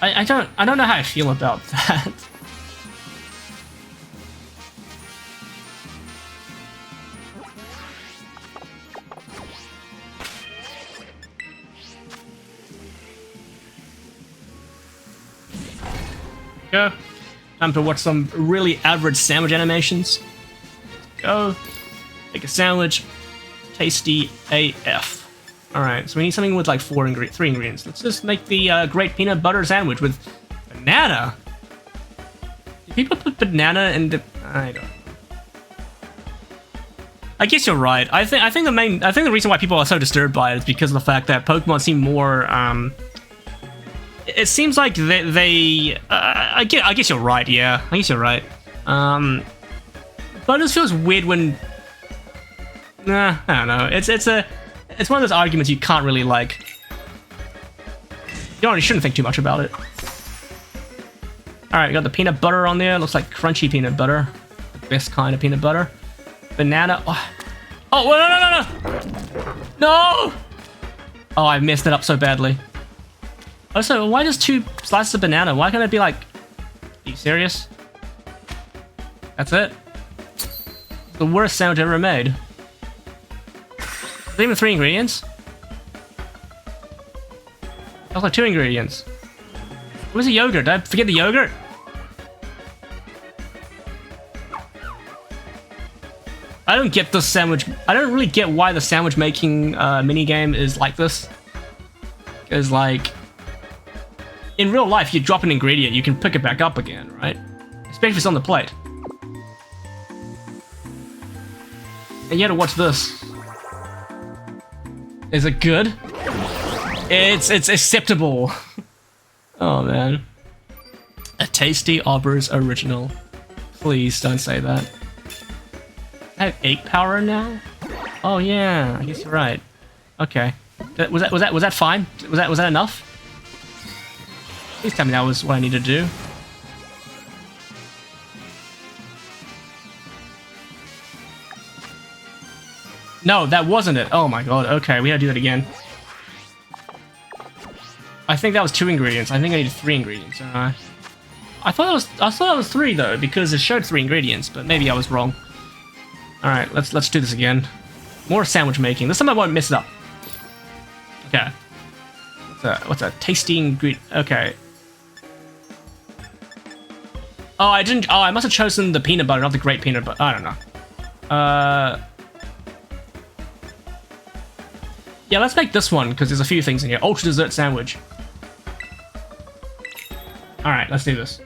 I don't know how I feel about that. Go. Time to watch some really average sandwich animations. Go. Make a sandwich. Tasty AF. Alright, so we need something with like 3 ingredients. Let's just make the great peanut butter sandwich with banana. Do people put banana in the... I don't know. I guess you're right. I think the reason why people are so disturbed by it is because of the fact that Pokemon seem more it seems like I guess you're right, yeah. I guess you're right. But it just feels weird when... Nah, I don't know. It's one of those arguments you can't really, like... You shouldn't think too much about it. Alright, we got the peanut butter on there. Looks like crunchy peanut butter. The best kind of peanut butter. Banana... Oh, no! No! Oh, I messed it up so badly. Also, why just 2 slices of banana? Why can't it be like... Are you serious? That's it? The worst sandwich ever made. Is there even 3 ingredients? That was like 2 ingredients. Where's the yogurt? Did I forget the yogurt? I don't get this sandwich. I don't really get why the sandwich making minigame is like this. Because, like... In real life, you drop an ingredient, you can pick it back up again, right? Especially if it's on the plate. And you had to watch this. Is it good? It's acceptable. Oh man. A tasty Auber's original. Please don't say that. I have 8 power now? Oh yeah, I guess you're right. Okay. Was that fine? Was that enough? Please tell me that was what I needed to do. No, that wasn't it. Oh my god. Okay, we gotta do that again. I think that was 2 ingredients. I think I needed 3 ingredients. I thought that was 3 though, because it showed 3 ingredients, but maybe I was wrong. All right, let's do this again. More sandwich making. This time I won't mess it up. Okay. What's a tasty ingredient? Okay. Oh, I didn't. Oh, I must have chosen the peanut butter, not the grape peanut butter. I don't know. Yeah, let's make this one because there's a few things in here. Ultra dessert sandwich. All right, let's do this.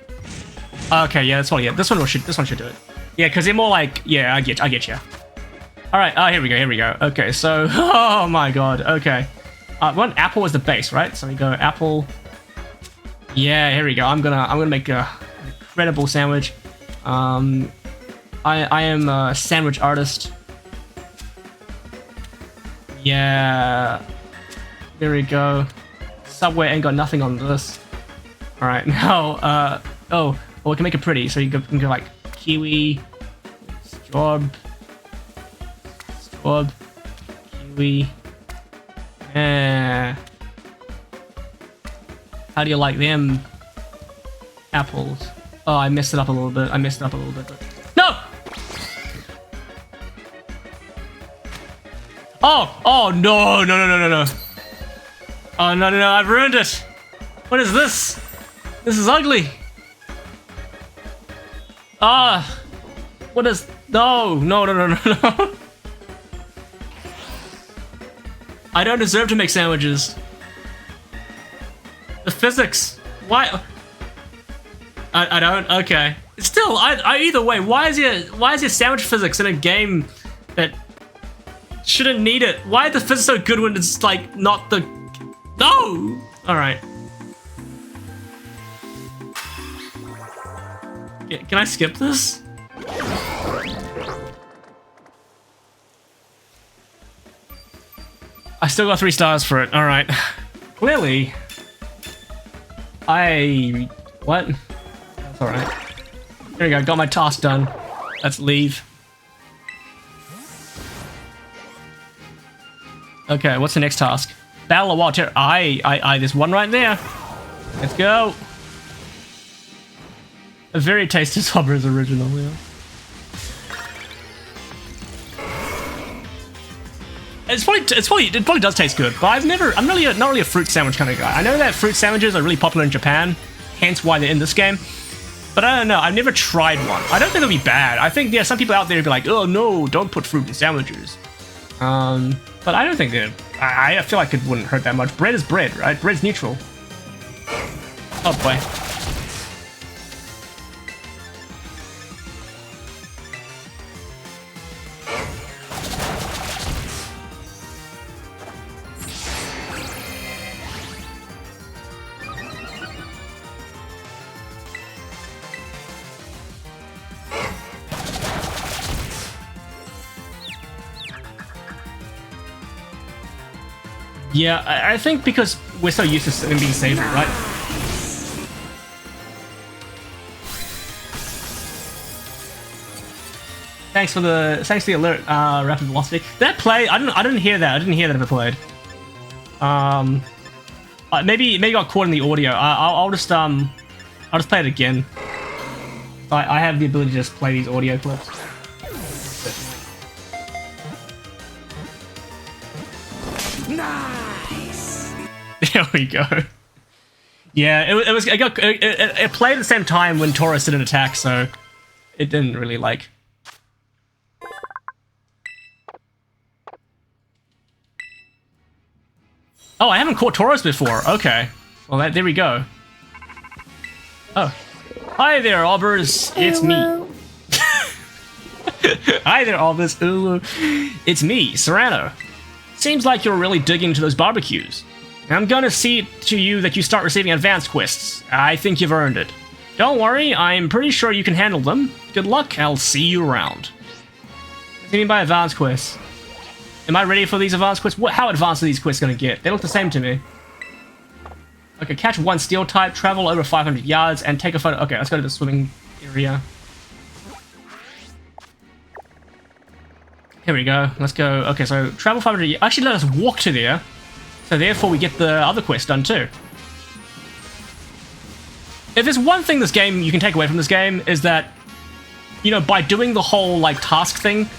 Okay, yeah, that's probably it. This one should do it. Yeah, because they're more like, yeah, I get you. All right, here we go. Okay, so, oh my god, okay. One apple is the base, right? So we go apple. Yeah, here we go. I'm gonna make a incredible sandwich. I am a sandwich artist. Yeah, there we go. Subway ain't got nothing on this. All right, now, oh, we can make it pretty. So you can go like kiwi, straw, kiwi. Yeah. How do you like them apples? Oh, I messed it up a little bit. But... No! Oh, no. Oh, no, I've ruined it. What is this? This is ugly. What is... No. I don't deserve to make sandwiches. The physics. Why? I don't. Okay. Still, I either way. Why is your sandwich physics in a game that shouldn't need it? Why are the physics so good when it's like not the? No. All right. Can I skip this? I still got 3 stars for it. All right. Clearly, what? That's all right. There we go. Got my task done. Let's leave. Okay, what's the next task? Battle of Wild Terror. There's one right there. Let's go. A very tasty Auber's original. Yeah. It probably does taste good, but I'm not really a fruit sandwich kind of guy. I know that fruit sandwiches are really popular in Japan, hence why they're in this game. But I don't know, I've never tried one. I don't think it'll be bad. I think some people out there would be like, oh no, don't put fruit in sandwiches. But I don't think that. I feel like it wouldn't hurt that much. Bread is bread, right? Bread's neutral. Oh boy. Yeah, I think because we're so used to them being savory, right? Thanks for the alert, Rapid Velocity. Did that play? I didn't hear that. I didn't hear that if it played. Maybe I got caught in the audio. I'll just play it again. I have the ability to just play these audio clips. Nice. There we go. Yeah, it played at the same time when Taurus did an attack, so it didn't really like. Oh, I haven't caught Taurus before. Okay. Well, there we go. Oh. Hi there, Aubers. It's me. Hi there, Albus. Ooh. It's me, Serrano. Seems like you're really digging into those barbecues. I'm gonna see to you that you start receiving advanced quests. I think you've earned it. Don't worry, I'm pretty sure you can handle them. Good luck, I'll see you around. What do you mean by advanced quests? Am I ready for these advanced quests? How advanced are these quests gonna get? They look the same to me. Okay, catch one steel type, travel over 500 yards, and take a photo. Okay, let's go to the swimming area. Here we go. Let's go. Okay, so travel 500. Actually, let us walk to there. So therefore, we get the other quest done too. If there's one thing this game you can take away from this game is that, you know, by doing the whole like task thing,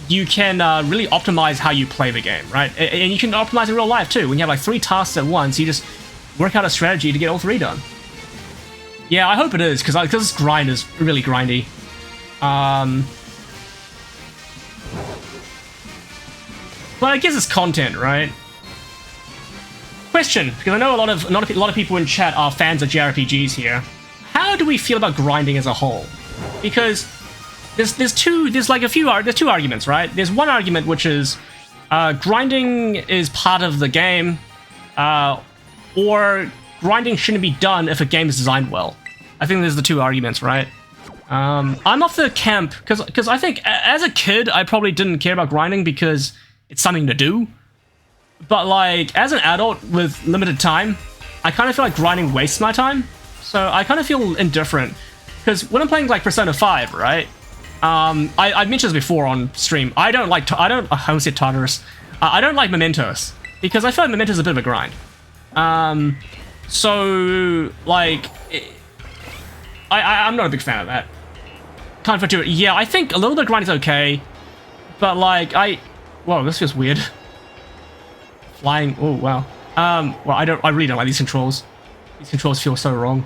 you can really optimize how you play the game, right? And you can optimize in real life too. When you have like 3 tasks at once, you just work out a strategy to get all 3 done. Yeah, I hope it is, because this grind is really grindy. But I guess it's content, right? Question, because I know a lot of people in chat are fans of JRPGs here. How do we feel about grinding as a whole? Because there's two arguments, right? There's one argument which is grinding is part of the game, or grinding shouldn't be done if a game is designed well. I think there's the 2 arguments, right? I'm off the camp because I think as a kid I probably didn't care about grinding because it's something to do. But like as an adult with limited time, I kind of feel like grinding wastes my time. So I kind of feel indifferent because when I'm playing like Persona 5, right? I mentioned this before on stream. I almost said Tartarus. I don't like Mementos because I feel like Mementos is a bit of a grind. So like I'm not a big fan of that. Time for 2. Yeah, I think a little bit of grind is okay, but like whoa, this feels weird. Flying. Oh wow. Well, I really don't like these controls. These controls feel so wrong.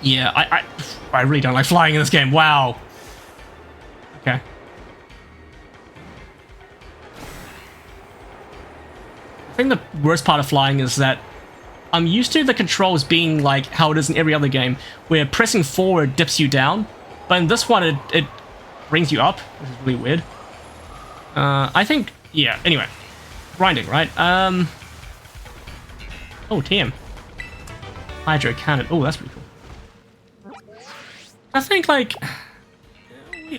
Yeah, I really don't like flying in this game. Wow. Okay. I think the worst part of flying is that I'm used to the controls being like how it is in every other game, where pressing forward dips you down, but in this one it brings you up, which is really weird. I think, yeah, anyway. Grinding, right? Oh, TM. Hydro cannon. Oh, that's pretty cool. I think, like,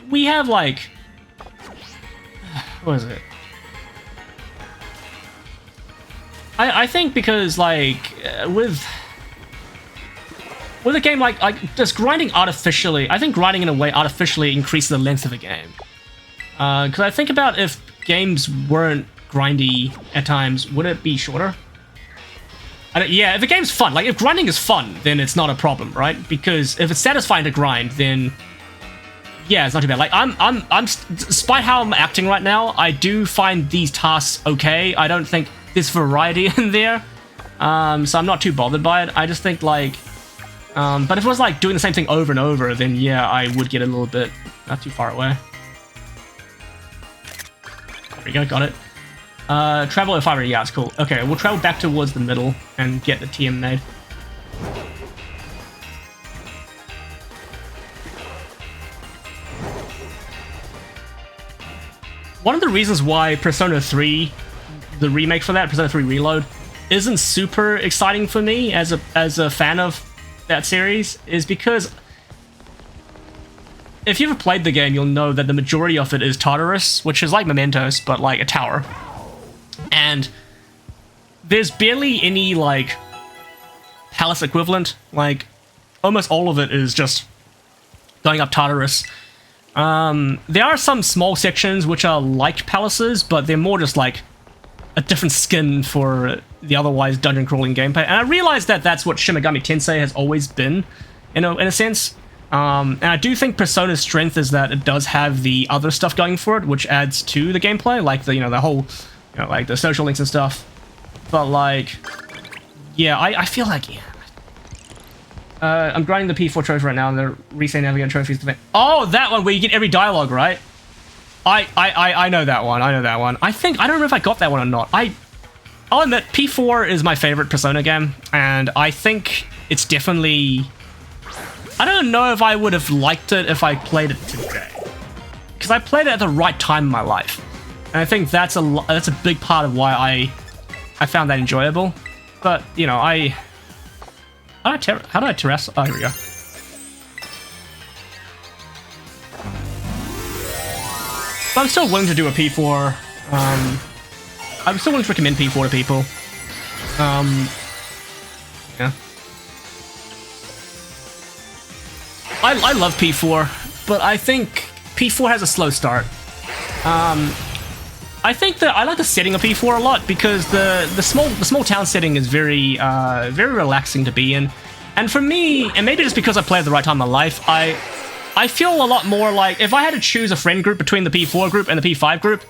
we have, like, what is it? I think because, like, with a game like just grinding artificially, I think grinding in a way artificially increases the length of a game. Because I think about if games weren't grindy at times, would it be shorter? Yeah, if a game's fun, like if grinding is fun, then it's not a problem, right? Because if it's satisfying to grind, then yeah, it's not too bad. Like I'm despite how I'm acting right now, I do find these tasks okay. I don't think there's variety in there, so I'm not too bothered by it. I just think like, but if it was like doing the same thing over and over, then yeah, I would get a little bit not too far away. There we go, got it. Travel at 500 yards, cool. Okay, we'll travel back towards the middle and get the TM made. One of the reasons why Persona 3, the remake for that, Persona 3 Reload, isn't super exciting for me as a fan of that series is because if you've ever played the game, you'll know that the majority of it is Tartarus, which is like Mementos, but like a tower. And there's barely any, like, palace equivalent. Like, almost all of it is just going up Tartarus. There are some small sections which are like palaces, but they're more just like a different skin for the otherwise dungeon crawling gameplay. And I realized that that's what Shin Megami Tensei has always been, in a sense. And I do think Persona's strength is that it does have the other stuff going for it, which adds to the gameplay, like the, the whole, like the social links and stuff. But like, yeah, I feel like, yeah. I'm grinding the P4 trophy right now, and they're resetting Navigator trophies. Oh, that one where you get every dialogue, right? I know that one. I know that one. I don't remember if I got that one or not. I'll admit, P4 is my favorite Persona game, and I think it's definitely I don't know if I would have liked it if I played it today, because I played it at the right time in my life, and I think that's a big part of why I found that enjoyable. But you know, how do I terrestrial? Oh, here we go. But I'm still willing to do a P4. I'm still willing to recommend P4 to people. Yeah. I love P4, but I think P4 has a slow start. I think that I like the setting of P4 a lot because the small town setting is very relaxing to be in, and for me, and maybe just because I play at the right time in my life, I feel a lot more like if I had to choose a friend group between the P4 group and the P5 group,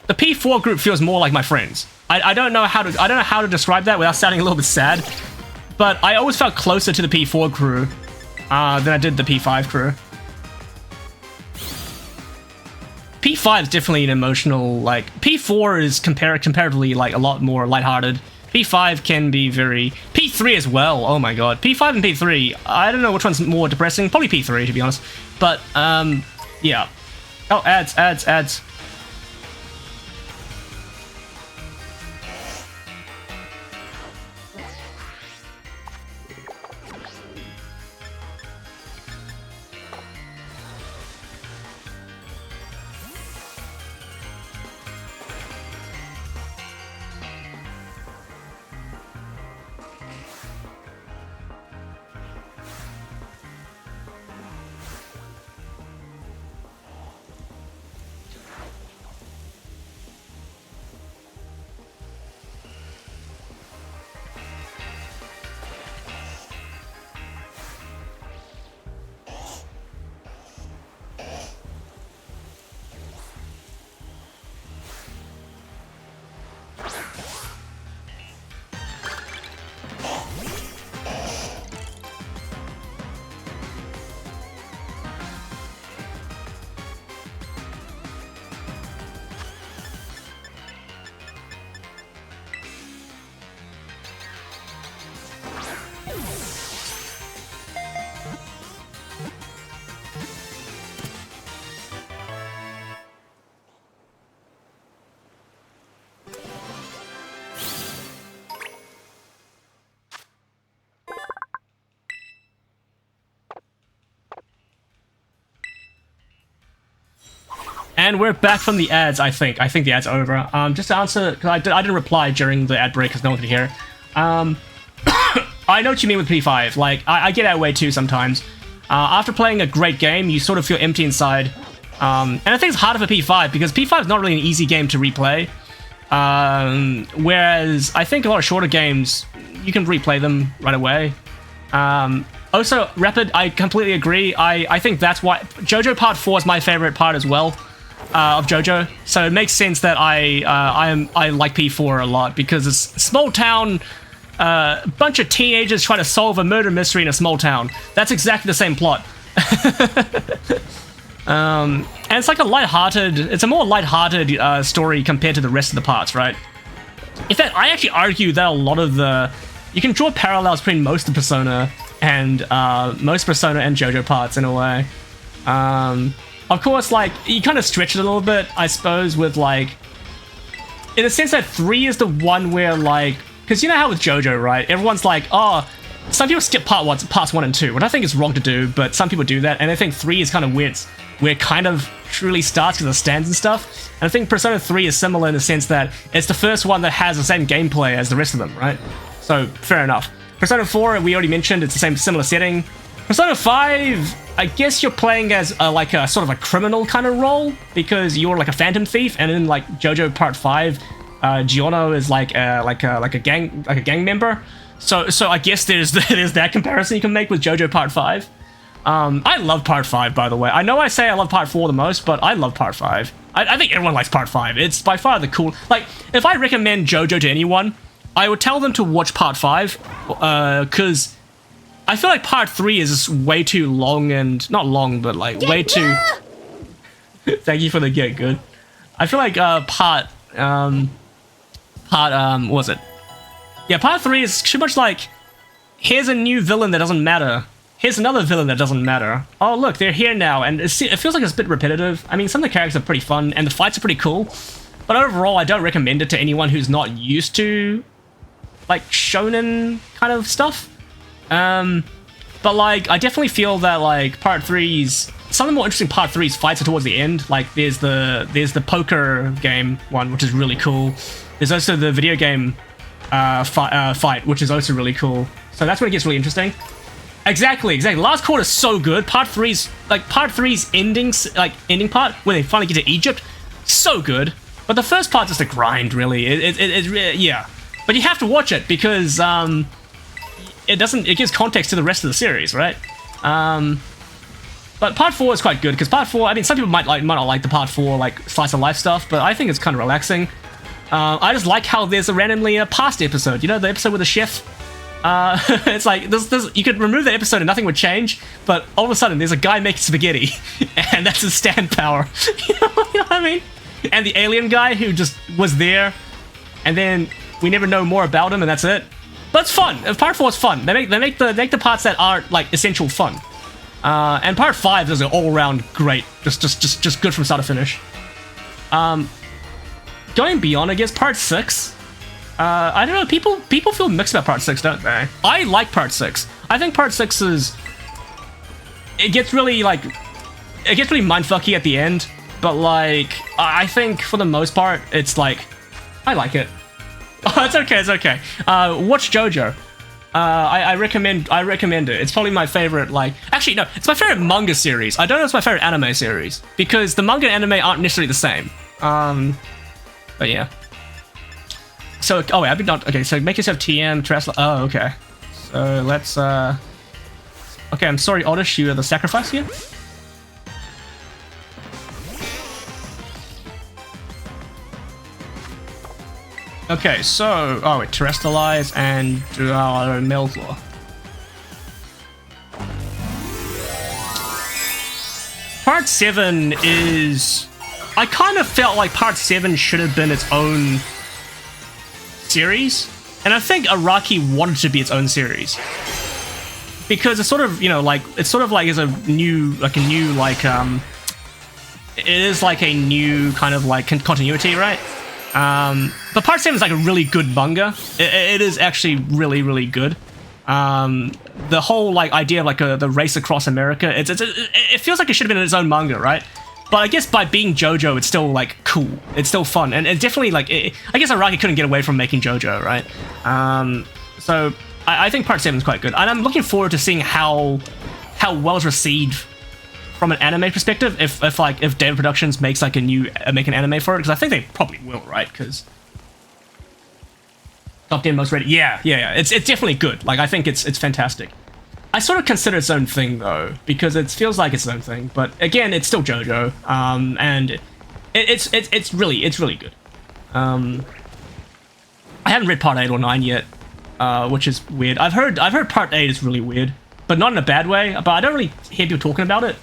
the P4 group feels more like my friends. I don't know how to describe that without sounding a little bit sad, but I always felt closer to the P4 crew than I did the P5 crew. P5 is definitely an emotional, like, P4 is comparatively, like, a lot more lighthearted. P5 can be very... P3 as well, oh my god. P5 and P3, I don't know which one's more depressing. Probably P3, to be honest. But, yeah. Oh, ads. And we're back from the ads, I think. I think the ad's over. Just to answer, because I didn't reply during the ad break because no one could hear. I know what you mean with P5. Like, I get that way too sometimes. After playing a great game, you sort of feel empty inside. And I think it's harder for P5 because P5 is not really an easy game to replay. Whereas I think a lot of shorter games, you can replay them right away. Also, Rapid, I completely agree. I think that's why JoJo Part 4 is my favorite part as well. Of JoJo, so it makes sense that I like P4 a lot because it's a small town, bunch of teenagers trying to solve a murder mystery in a small town. That's exactly the same plot. And it's like it's a more lighthearted story compared to the rest of the parts, right? In fact, I actually argue that a lot of you can draw parallels between most of Persona and JoJo parts in a way. Of course, like, you kind of stretch it a little bit, I suppose, with, like... In the sense that 3 is the one where, like... Because you know how with JoJo, right? Everyone's like, oh... Some people skip parts 1 and 2, which I think is wrong to do, but some people do that, and I think 3 is kind of where it kind of truly starts because of stands and stuff. And I think Persona 3 is similar in the sense that it's the first one that has the same gameplay as the rest of them, right? So, fair enough. Persona 4, we already mentioned, it's the same similar setting. Persona 5, I guess you're playing as like a sort of a criminal kind of role because you're like a phantom thief, and in like JoJo Part 5, Giorno is like a gang member. So I guess there's that comparison you can make with JoJo Part 5. I love Part 5, by the way. I know I say I love Part 4 the most, but I love Part 5. I think everyone likes Part 5. It's by far the cool... Like, if I recommend JoJo to anyone, I would tell them to watch Part 5, because I feel like Part 3 is just way too long and... Not long, but like way too... Thank you for the get good. I feel like what was it? Yeah, Part 3 is too much like, here's a new villain that doesn't matter. Here's another villain that doesn't matter. Oh, look, they're here now, and it feels like it's a bit repetitive. I mean, some of the characters are pretty fun, and the fights are pretty cool. But overall, I don't recommend it to anyone who's not used to, like, shonen kind of stuff. But, like, I definitely feel that, like, Part 3's... Some of the more interesting Part 3's fights are towards the end. Like, there's the poker game one, which is really cool. There's also the video game fight, which is also really cool. So that's when it gets really interesting. Exactly. Last quarter is so good. Part 3's ending part when they finally get to Egypt, so good. But the first part's just a grind, really. Yeah. But you have to watch it because it gives context to the rest of the series, right? But Part 4 is quite good because Part 4, I mean, some people might not like the Part 4 like slice of life stuff, but I think it's kind of relaxing. I just like how there's a randomly past episode. You know, the episode with the chef. It's like you could remove the episode and nothing would change, but all of a sudden there's a guy making spaghetti, and that's his stand power. You know what I mean? And the alien guy who just was there, and then we never know more about him, and that's it. But it's fun. Part 4 is fun. They make the parts that aren't like essential fun. And Part 5 is an all-around great, just good from start to finish. Going beyond, I guess, Part 6. I don't know, people feel mixed about Part 6, don't they? I like Part 6. I think Part 6 is... It gets really mindfucky at the end, but, like, I think, for the most part, it's, like... I like it. Oh, it's okay. Watch JoJo. I recommend it. It's probably my favorite, like... Actually, no, it's my favorite manga series. I don't know if it's my favorite anime series, because the manga and anime aren't necessarily the same. But, yeah. So, oh wait, I've been not... Okay, so make yourself TM, Terrestrial... Oh, okay. So, let's, Okay, I'm sorry, Oddish, you are the sacrifice here? Okay, so... Oh, wait, Terrestrialize and do our Melflaw. Part 7 is... I kind of felt like Part 7 should have been its own... series, and I think Araki wanted to be its own series because it's sort of, you know, like it's sort of like is a new it is like a new kind of like continuity, right? But Part 7 is like a really good manga. It is actually really good. The whole like idea of like the race across America, it feels like it should have been its own manga, right? But I guess by being JoJo, it's still, like, cool. It's still fun. And it definitely, like... I guess Araki couldn't get away from making JoJo, right? So, I think Part 7 is quite good. And I'm looking forward to seeing how well it's received from an anime perspective. If David Productions makes, like, make an anime for it. Because I think they probably will, right? Because... Top 10 most rated... Yeah. It's definitely good. Like, I think it's fantastic. I sort of consider its own thing, though, because it feels like its own thing. But again, it's still JoJo, and it's really good. I haven't read Part 8 or 9 yet, which is weird. I've heard Part 8 is really weird, but not in a bad way. But I don't really hear people talking about it.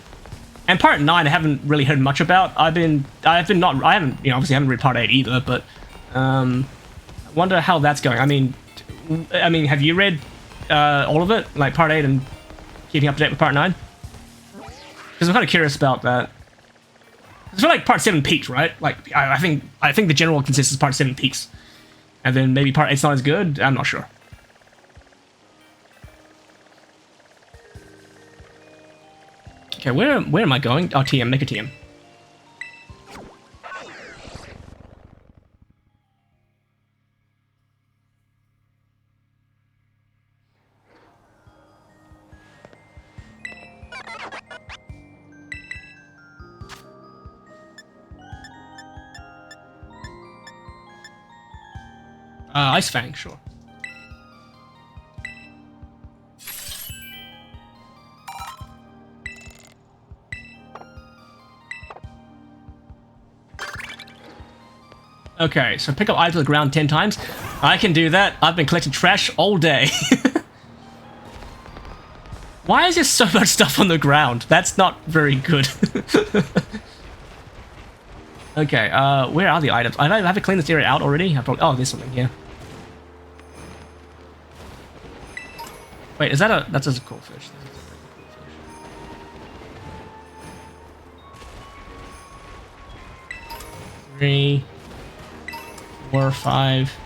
And Part 9, I haven't really heard much about. I haven't obviously haven't read Part 8 either. But I wonder how that's going. I mean, have you read? All of it, like Part 8 and keeping up to date with Part 9? Because I'm kind of curious about that. I feel like Part 7 peaked, right? Like, I think the general consensus is Part 7 peaks. And then maybe Part 8's not as good? I'm not sure. Okay, where am I going? Oh, TM, make a TM. Ice Fang, sure. Okay, so pick up items to the ground 10 times. I can do that. I've been collecting trash all day. Why is there so much stuff on the ground? That's not very good. Okay, where are the items? I haven't cleaned this area out already. Oh, there's something here. Wait, is that that's a cool fish? 3, 4, 5.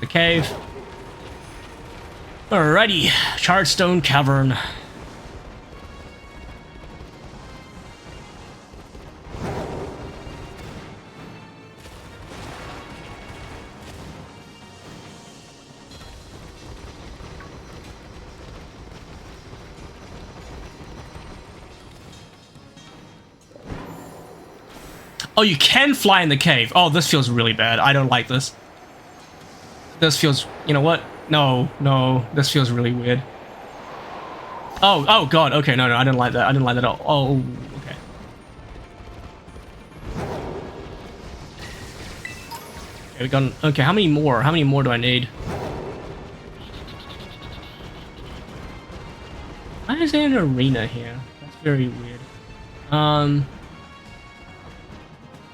The cave. Alrighty, charred stone cavern. Oh, you can fly in the cave. Oh, this feels really bad. I don't like this. This feels... You know what? No, no. This feels really weird. Oh god. Okay, no, I didn't like that. I didn't like that at all. Oh, okay. Okay, we got... Okay, how many more? How many more do I need? Why is there an arena here? That's very weird.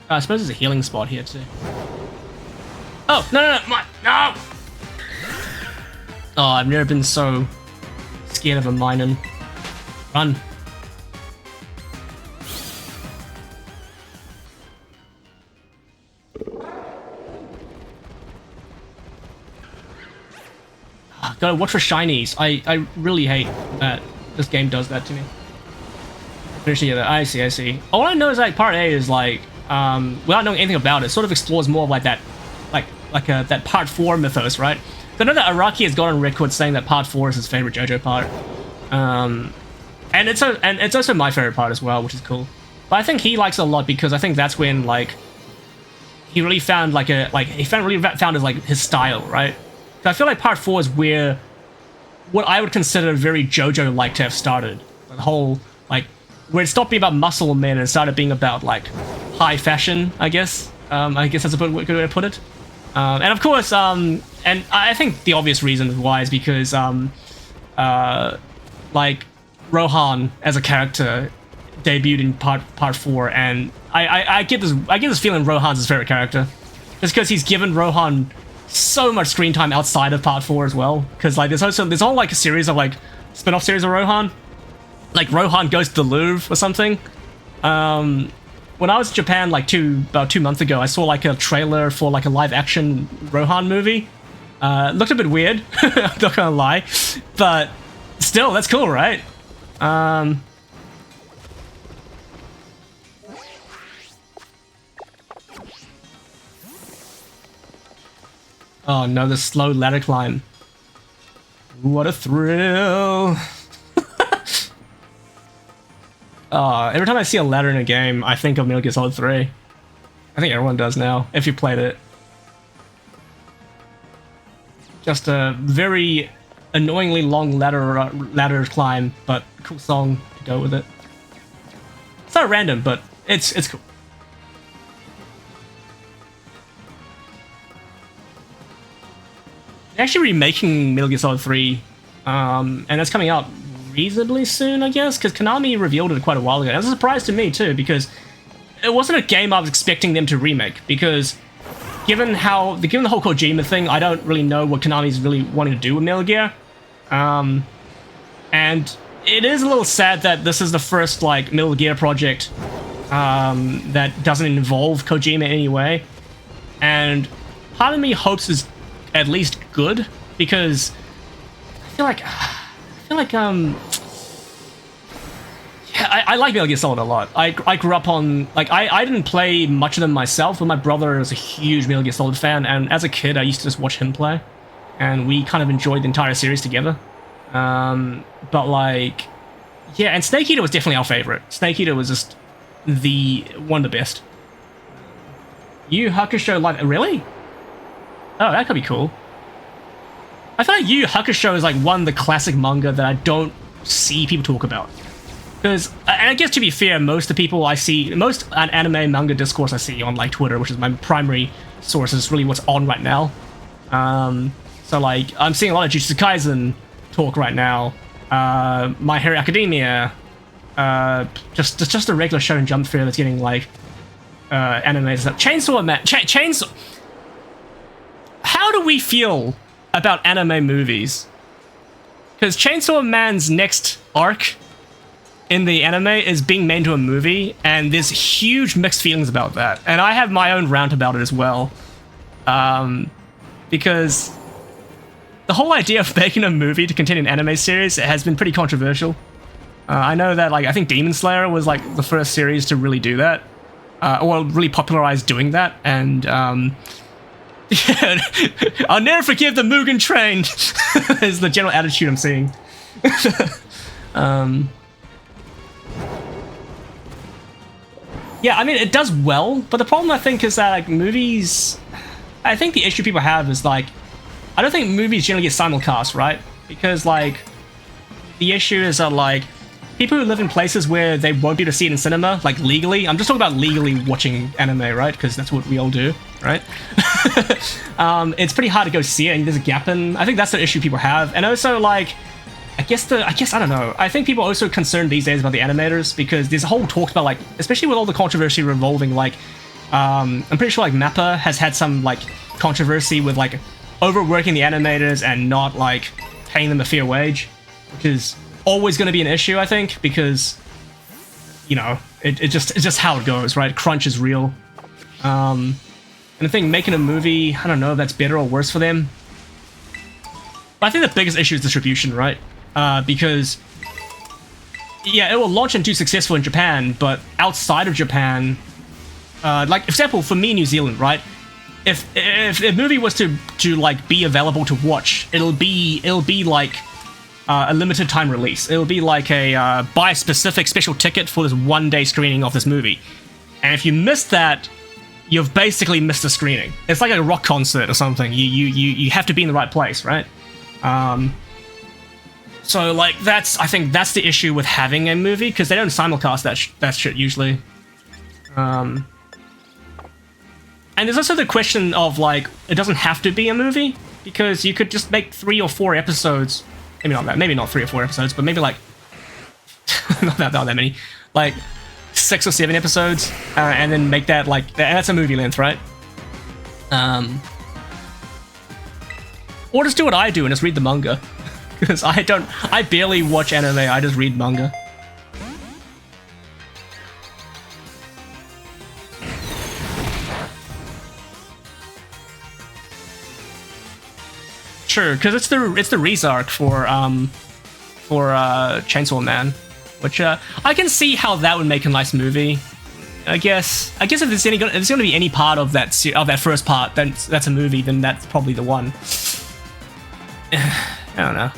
I suppose there's a healing spot here too. Oh, no! Oh, I've never been so scared of a mine. Run. Gotta watch for shinies. I really hate that this game does that to me. I see. All I know is like part A is like, without knowing anything about it, sort of explores more of like that, that part 4 mythos, right? So I know that Araki has gone on record saying that part 4 is his favorite JoJo part, and it's also my favorite part as well, which is cool. But I think he likes it a lot because I think that's when like he really found his style, right? So I feel like part 4 is where what I would consider very JoJo-like to have started. The whole like where it stopped being about muscle men and started being about like high fashion, I guess. I guess that's a good way to put it. And of course, and I think the obvious reason why is because like Rohan as a character debuted in part 4, and I get this feeling Rohan's his favorite character, just because he's given Rohan so much screen time outside of part 4 as well. Because like there's all like a series of like spin-off series of Rohan, like Rohan Goes to the Louvre or something. When I was in Japan like about 2 months ago, I saw like a trailer for like a live-action Rohan movie. Looked a bit weird, I'm not gonna lie, but still, that's cool, right? Oh no, the slow ladder climb. What a thrill! Every time I see a ladder in a game, I think of Metal Gear Solid 3. I think everyone does now, if you played it. Just a very annoyingly long ladder climb, but cool song to go with it. It's not random, but it's cool. They're actually remaking Metal Gear Solid 3, and that's coming out reasonably soon, I guess, because Konami revealed it quite a while ago. That was a surprise to me too, because it wasn't a game I was expecting them to remake, because given the whole Kojima thing, I don't really know what Konami's really wanting to do with Metal Gear. And it is a little sad that this is the first like Metal Gear project that doesn't involve Kojima in any way. And part of me hopes is at least good, because I feel like yeah, I like Metal Gear Solid a lot. I grew up on, like, I didn't play much of them myself, but my brother is a huge Metal Gear Solid fan, and as a kid I used to just watch him play, and we kind of enjoyed the entire series together. But like, yeah, and Snake Eater was definitely our favorite. Snake Eater was just one of the best. Yu Hakusho live, really? Oh, that could be cool. I feel like Yu Hakusho is like one of the classic manga that I don't see people talk about. Because, and I guess to be fair, most of the people I see, most anime manga discourse I see on like Twitter, which is my primary source, is really what's on right now. So like, I'm seeing a lot of Jujutsu Kaisen talk right now. My Hero Academia, just a regular Shonen Jump fair that's getting like anime and stuff. Chainsaw Man, Chainsaw. How do we feel about anime movies? Because Chainsaw Man's next arc in the anime is being made into a movie, and there's huge mixed feelings about that. And I have my own rant about it as well. Because the whole idea of making a movie to contain an anime series has been pretty controversial. I know that, like, I think Demon Slayer was, like, the first series to really do that. Or really popularize doing that, and, yeah, I'll never forgive the Mugen Train, is the general attitude I'm seeing. Yeah, I mean, it does well, but the problem, I think, is that, like, movies... I think the issue people have is, like, I don't think movies generally get simulcast, right? Because, like, the issue is that, like, people who live in places where they won't be able to see it in cinema, like, legally... I'm just talking about legally watching anime, right? Because that's what we all do, right? It's pretty hard to go see it, and there's a gap in... I think that's the issue people have. And also, like... I guess, I don't know. I think people are also concerned these days about the animators, because there's a whole talk about, like, especially with all the controversy revolving, like, I'm pretty sure, like, Mappa has had some, like, controversy with, like, overworking the animators and not, like, paying them a fair wage, which is always going to be an issue, I think, because, you know, it's just how it goes, right? Crunch is real. And I think making a movie, I don't know if that's better or worse for them. But I think the biggest issue is distribution, right? Because, yeah, it will launch and do successful in Japan, but outside of Japan, like, for example, for me, New Zealand, right? If a movie was to like be available to watch, it'll be like a limited time release. It'll be like a buy a specific special ticket for this one-day screening of this movie, and if you miss that, you've basically missed a screening. It's like a rock concert or something. You have to be in the right place, right? So, like, I think that's the issue with having a movie, because they don't simulcast that shit usually. And there's also the question of, like, it doesn't have to be a movie, because you could just make 3 or 4 episodes. Maybe not 3 or 4 episodes, but maybe, like, not that many. Like, 6 or 7 episodes, and then make that, like, that's a movie length, right? Or just do what I do and just read the manga. Because I barely watch anime, I just read manga. Sure, because it's the Rezark for Chainsaw Man, which I can see how that would make a nice movie. I guess if there's going to be any part of that first part that's a movie, then that's probably the one. I don't know.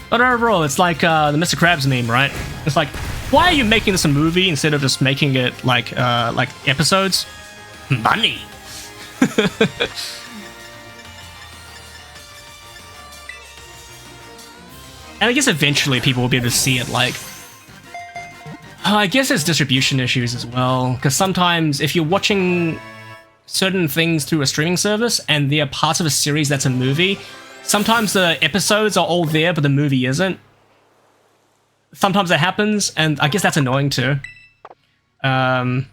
But overall, it's like the Mr. Krabs meme, right? It's like, why are you making this a movie instead of just making it like episodes? Money. And I guess eventually people will be able to see it, like... I guess there's distribution issues as well, because sometimes if you're watching certain things through a streaming service and they're parts of a series that's a movie, sometimes the episodes are all there but the movie isn't. Sometimes that happens, and I guess that's annoying too. I mean,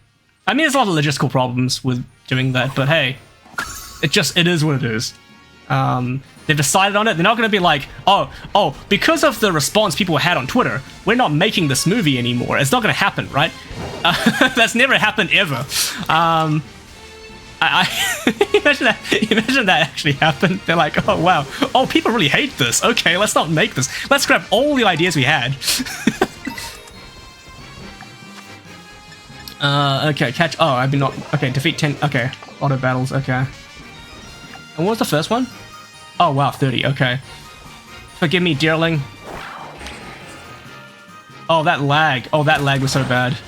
there's a lot of logistical problems with doing that, but hey, it is what it is. They've decided on it. They're not going to be like, oh, because of the response people had on Twitter, we're not making this movie anymore. It's not going to happen, right? That's never happened ever. Imagine that actually happened. They're like, oh wow, oh, people really hate this. Okay, let's not make this. Let's scrap all the ideas we had. Okay, catch. Oh, I've been not. Okay, defeat 10. Okay, auto battles. Okay. And what was the first one? Oh wow, 30. Okay. Forgive me, dearling. Oh, that lag. Oh, that lag was so bad.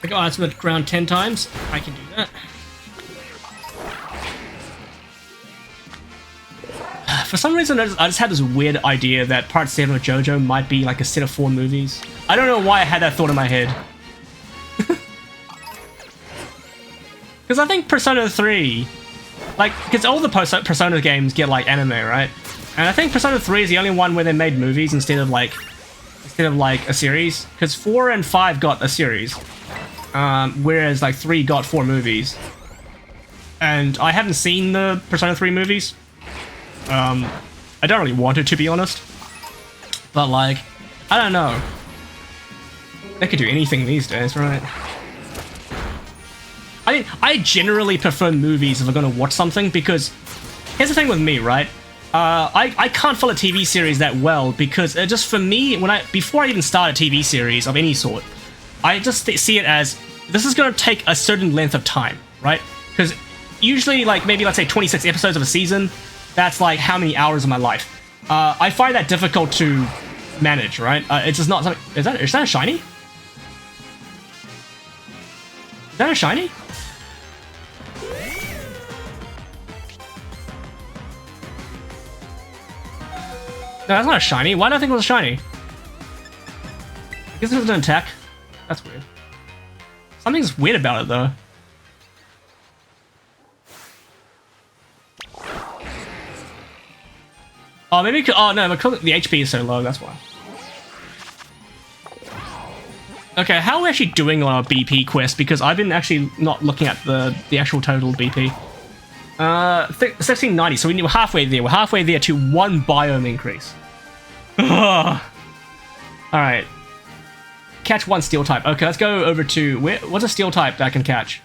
I got ultimate ground 10 times. I can do that. For some reason, I just had this weird idea that Part 7 of JoJo might be like a set of 4 movies. I don't know why I had that thought in my head. Because I think Persona 3... Like, because all the Persona games get like anime, right? And I think Persona 3 is the only one where they made movies instead of like a series. Because 4 and 5 got a series. Whereas like 3 got 4 movies. And I haven't seen the Persona 3 movies. I don't really want it, to be honest. But like, I don't know. They could do anything these days, right? I generally prefer movies if I'm gonna watch something, because here's the thing with me, right? I can't follow a TV series that well, because just for me, before I even start a TV series of any sort, I just see it as this is gonna take a certain length of time, right? Because usually, like maybe let's say 26 episodes of a season, that's like how many hours of my life. I find that difficult to manage, right? It's just not something. Is that a shiny? Is that a shiny? No, that's not a shiny. Why do I think it was a shiny? I guess it was an attack. That's weird. Something's weird about it, though. Oh, maybe... Oh, no, because the HP is so low, that's why. Okay, how are we actually doing on our BP quest? Because I've been actually not looking at the actual total BP. 1690, so we're halfway there. We're halfway there to 1 biome increase. Alright. Catch 1 steel type. Okay, let's go over to... What's a steel type that I can catch?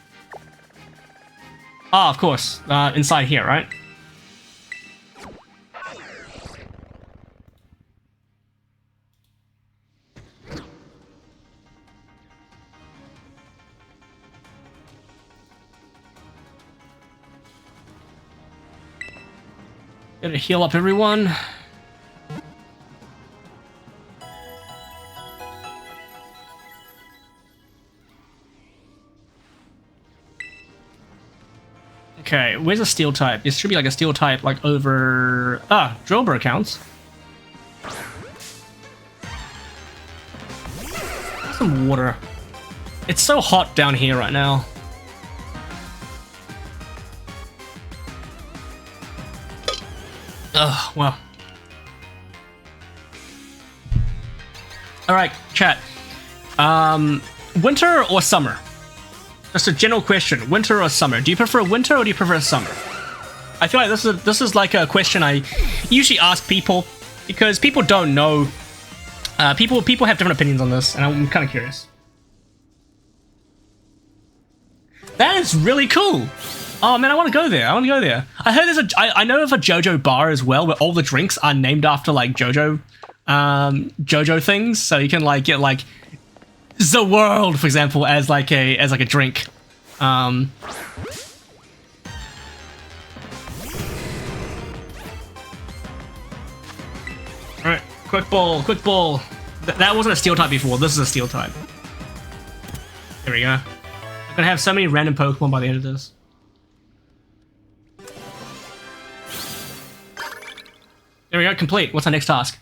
Ah, of course. Inside here, right? Gotta heal up everyone. Okay, where's a steel type? It should be like a steel type like over... Ah, Drillbur counts. Some water. It's so hot down here right now. Ugh, well. Alright, chat. Winter or summer? Just a general question. Winter or summer? Do you prefer winter or do you prefer summer? I feel like this is like a question I usually ask people, because people don't know. People have different opinions on this, and I'm kind of curious. That is really cool. Oh man, I want to go there. I heard there's I know of a JoJo bar as well, where all the drinks are named after like JoJo, JoJo things. So you can like get like the world, for example, as like a drink. All right, quick ball. That wasn't a steel type before. This is a steel type. There we go. I'm gonna have so many random Pokemon by the end of this. There we go, complete. What's our next task?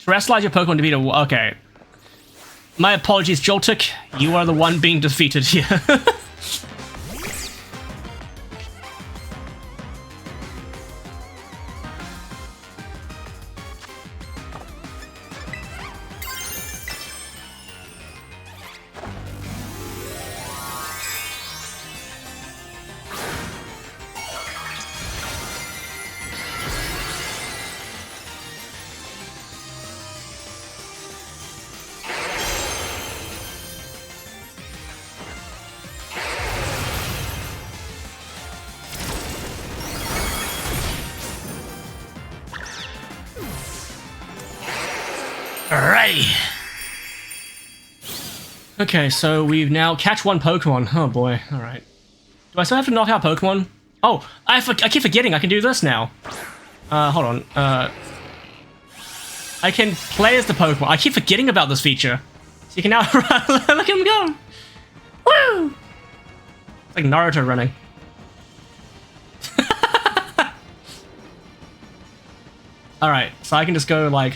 Terrestrialize your Pokemon to beat a... Okay. My apologies, Joltik. You are the one being defeated here. Alright. Okay, so we've now catch 1 Pokemon. Oh boy, alright. Do I still have to knock out Pokemon? Oh, I keep forgetting I can do this now. Hold on. I can play as the Pokemon. I keep forgetting about this feature. So you can now run. Look at him go. Woo! It's like Naruto running. Alright, so I can just go like...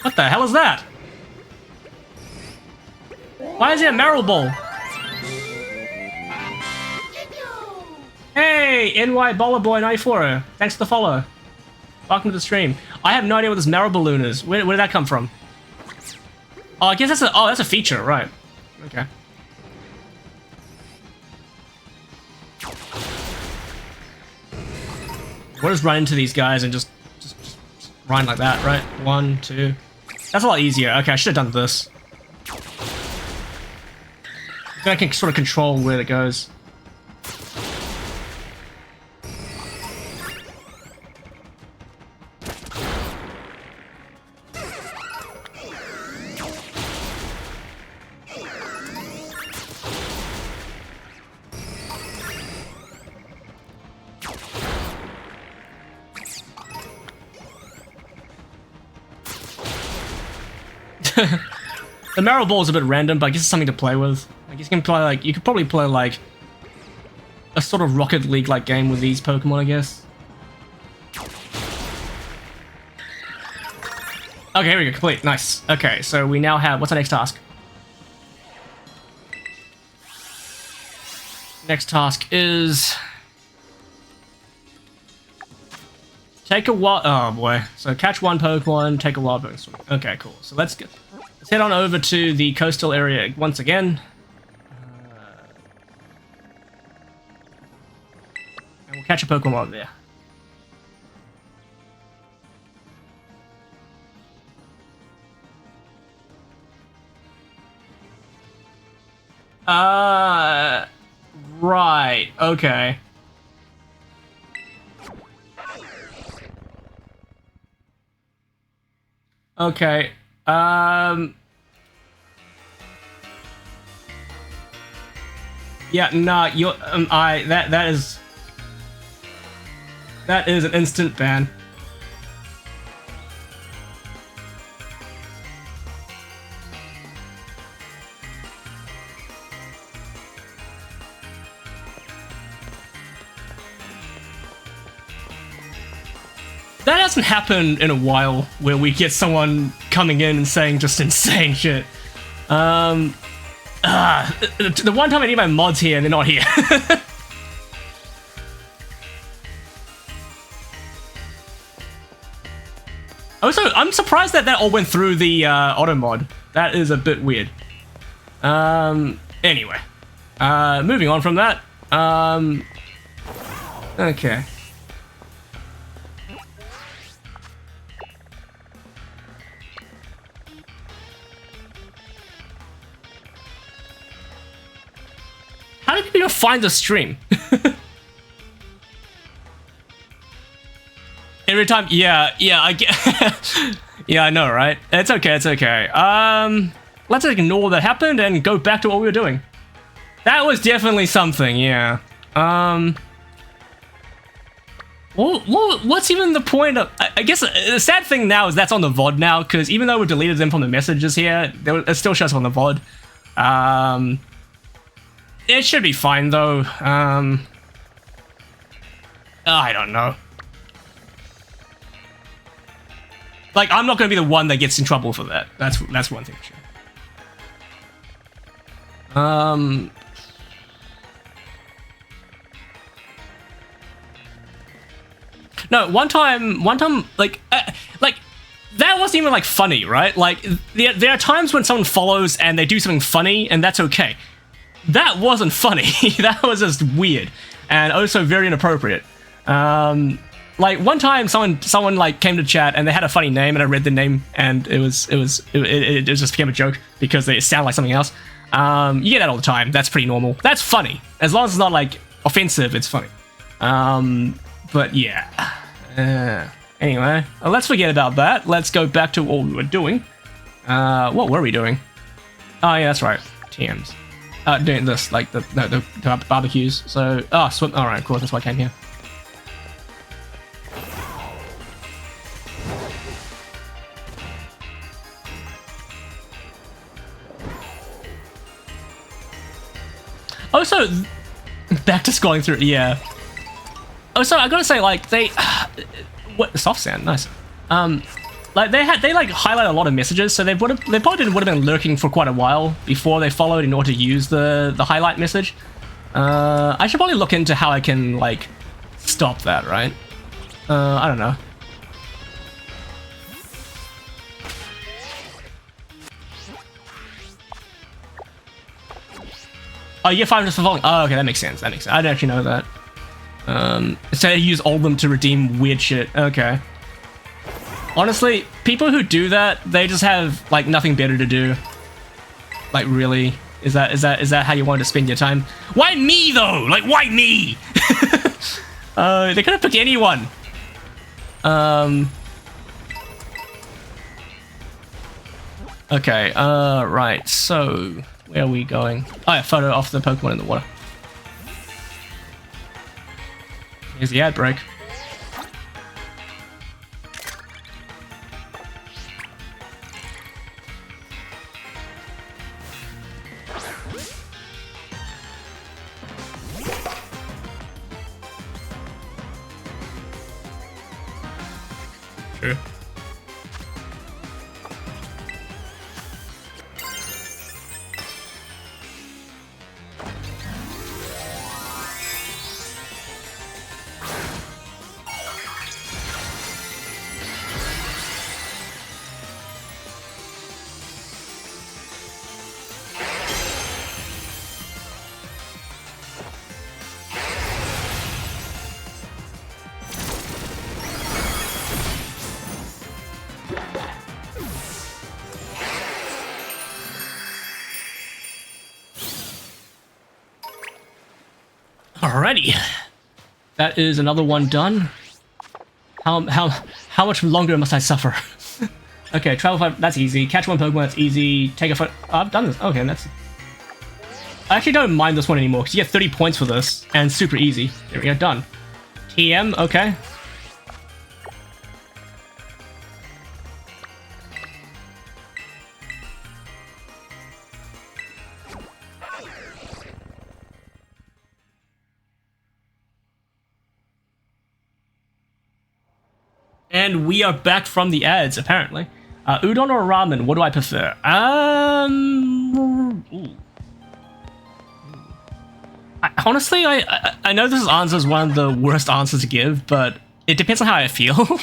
what the hell is that? Why is it a Marble? Hey, NY Baller Boy 94. Thanks for the follow. Welcome to the stream. I have no idea what this Marble balloon is. Where did that come from? Oh, I guess that's that's a feature, right? Okay. We'll just run into these guys and just run like that, right? 1, 2. That's a lot easier. Okay, I should have done this. Then I can sort of control where it goes. The Marrow Ball is a bit random, but I guess it's something to play with. I guess you can play like, you could probably play like a sort of Rocket League like game with these Pokemon, I guess. Okay, here we go, complete, nice. Okay, so we now have, what's our next task? Next task is take a wild, oh boy. So catch one Pokemon, take a wild Pokemon. Okay, cool. So let's head on over to the coastal area once again. And we'll catch a Pokemon over there. Right, okay. Okay, yeah, nah, you're, that is an instant ban. That hasn't happened in a while, where we get someone coming in and saying just insane shit. The one time I need my mods here, and they're not here. Also, I'm surprised that all went through the auto mod. That is a bit weird. Anyway. Moving on from that. Okay. How did people even find the stream? Every time, yeah, I get, yeah, I know, right? It's okay, it's okay. Let's ignore that happened and go back to what we were doing. That was definitely something, yeah. Well, what's even the point of? I guess the sad thing now is that's on the VOD now, because even though we deleted them from the messages here, it still shows up on the VOD. It should be fine though. I don't know. Like, I'm not going to be the one that gets in trouble for that. That's one thing for sure. No, one time, like that wasn't even like funny, right? Like, there are times when someone follows and they do something funny, and that's okay. That wasn't funny. That was just weird, and also very inappropriate. Like one time, someone like came to chat and they had a funny name, and I read the name, and it just became a joke because they sound like something else. You get that all the time. That's pretty normal. That's funny as long as it's not like offensive. It's funny. But yeah. Anyway, let's forget about that. Let's go back to what we were doing. What were we doing? Oh yeah, that's right. TMs. Doing this, like the barbecues. So, swim. All right, of course, that's why I came here. Also, back to scrolling through, yeah. Oh, sorry, I gotta say, like, they... what, soft sand, nice. Like, they like, highlight a lot of messages, so they probably would have been lurking for quite a while before they followed in order to use the highlight message. I should probably look into how I can, like, stop that, right? I don't know. Oh, you get 5 just for following. Oh, okay, that makes sense. That makes sense. I didn't actually know that. So they use all of them to redeem weird shit. Okay. Honestly, people who do that, they just have like nothing better to do. Like, really? Is that how you want to spend your time? Why me though? Like, why me? They could have picked anyone. Okay. Right. So where are we going? Oh, yeah, photo off the Pokemon in the water. Here's the ad break. Sure. Alrighty, that is another one done. How much longer must I suffer? Okay, travel 5, that's easy. Catch 1 Pokemon, that's easy. Take a photo. Oh, I've done this. Okay, that's. I actually don't mind this one anymore because you get 30 points for this and super easy. There we go, done. TM, okay. And we are back from the ads, apparently. Udon or ramen? What do I prefer? Honestly, I know this answer is one of the worst answers to give, but it depends on how I feel.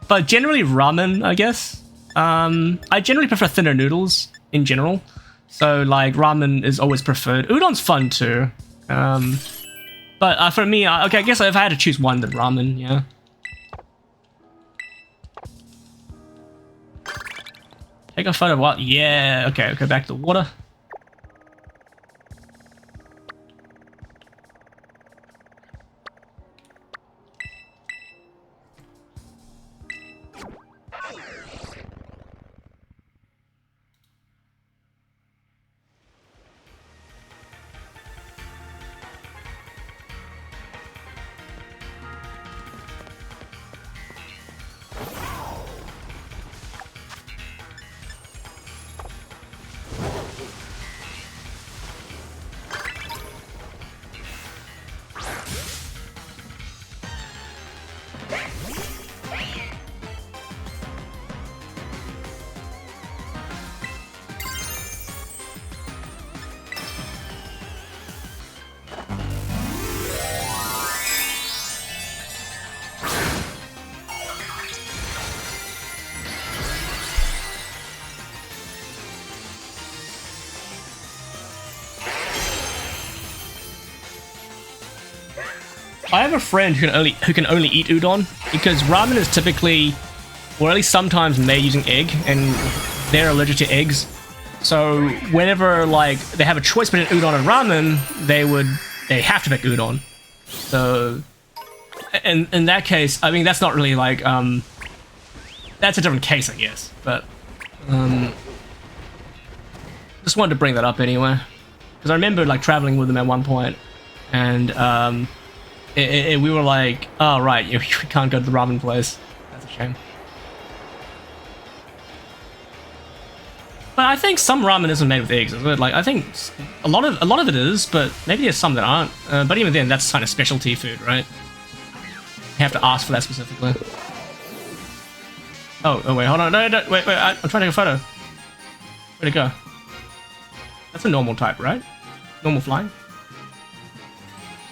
But generally ramen, I guess. I generally prefer thinner noodles in general. So, like, ramen is always preferred. Udon's fun, too. But for me, okay, I guess if I had to choose one, then ramen, yeah. Take a photo of what? Yeah, okay, go back to the water. I have a friend who can only eat udon because ramen is typically, or at least sometimes, made using egg, and they're allergic to eggs. So whenever like they have a choice between udon and ramen, they have to pick udon. So, and in that case, I mean that's not really like that's a different case, I guess. But just wanted to bring that up anyway because I remember like traveling with them at one point, and we were like, oh right, we can't go to the ramen place. That's a shame. But I think some ramen isn't made with eggs, is it? Like, I think a lot of it is, but maybe there's some that aren't. But even then, that's kind of specialty food, right? You have to ask for that specifically. Oh wait, hold on. No, wait, I'm trying to take a photo. Where'd it go? That's a normal type, right? Normal flying.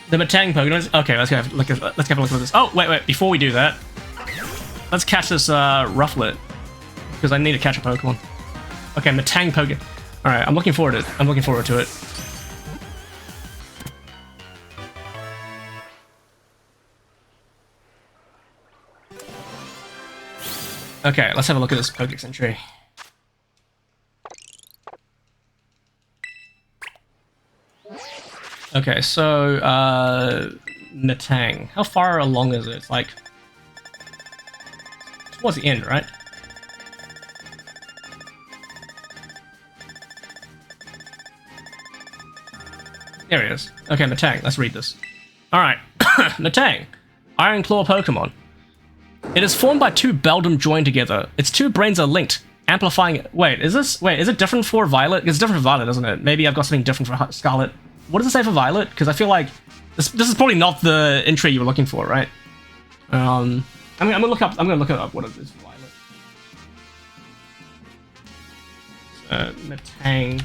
The Matang Pokemon. Okay, let's have a look at this. Oh, wait, before we do that, let's catch this Rufflet, because I need to catch a Pokemon. Okay, Matang Pokemon. All right, I'm looking forward to it. Okay, let's have a look at this Pokedex entry. Okay, so Matang. How far along is it? It's like towards the end, right? There it is. Okay, Matang. Let's read this. All right, Matang, Iron Claw Pokemon. It is formed by two Beldum joined together. Its two brains are linked, amplifying. Wait, is it different for Violet? It's different for Violet, isn't it? Maybe I've got something different for Scarlet. What does it say for Violet? Because I feel like this is probably not the entry you were looking for, right? I'm gonna look it up what it is for Violet. Matang.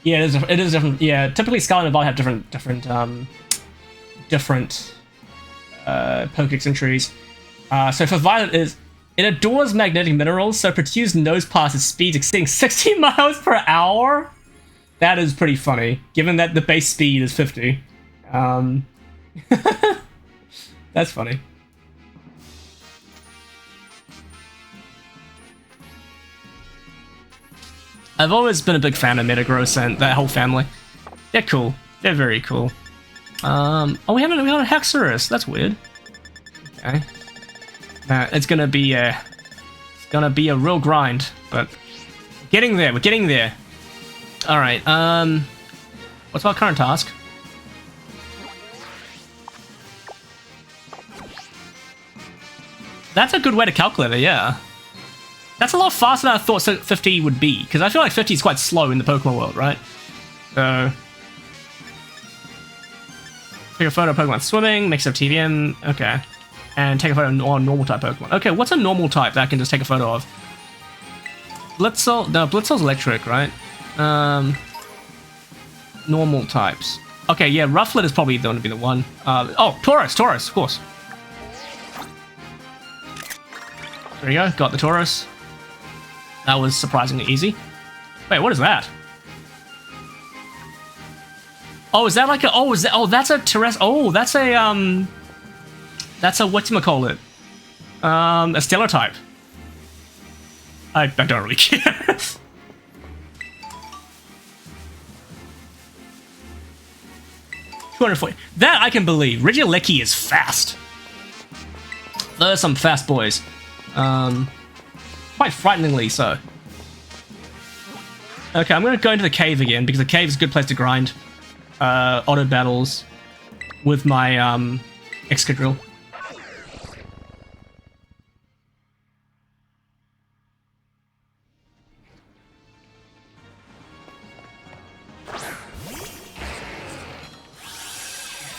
Yeah, it is different. Yeah, typically Scarlet and Violet have different Pokedex entries. So for Violet it adores magnetic minerals, so produces nose passes speeds exceeding 60 miles per hour. That is pretty funny, given that the base speed is 50. That's funny. I've always been a big fan of Metagross and that whole family. They're cool. They're very cool. Oh, we haven't a Haxorus. That's weird. Okay. It's gonna be a real grind, but getting there. We're getting there. All right. What's our current task? That's a good way to calculate it. Yeah. That's a lot faster than I thought 50 would be, because I feel like 50 is quite slow in the Pokemon world, right? So, take a photo of Pokemon swimming, mix up TVM, okay. And take a photo on normal type Pokemon. Okay, what's a normal type that I can just take a photo of? Blitzel, no, Blitzel's electric, right? Normal types. Okay, yeah, Rufflet is probably going to be the one. Oh, Taurus, of course. There you go, got the Taurus. That was surprisingly easy. Wait, what is that? Oh, is that like a? Oh, that's a terrestrial. Oh, that's a whatchamacallit? A stellar type. I don't really care. 240. That I can believe. Regieleki is fast. Those are some fast boys. Quite frighteningly so. Okay, I'm going to go into the cave again, because the cave is a good place to grind auto battles with my Excadrill.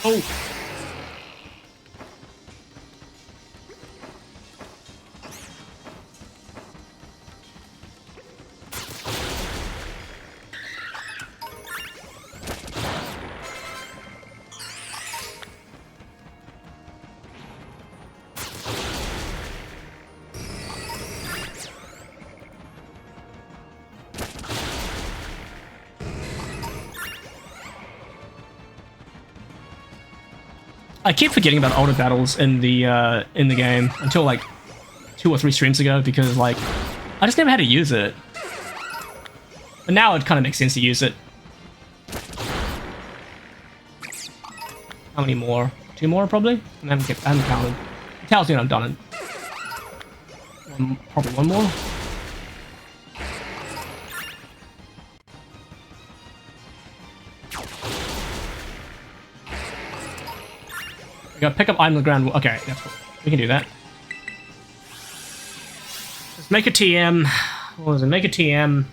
Oh! I keep forgetting about auto battles in the game until like 2 or 3 streams ago, because like I just never had to use it. But now it kind of makes sense to use it. How many more? 2 more probably? I haven't counted. It tells me I'm done it. Probably 1 more. We gotta pick up item on the ground. Okay, that's cool. We can do that. Let's make a TM. What was it? Make a TM.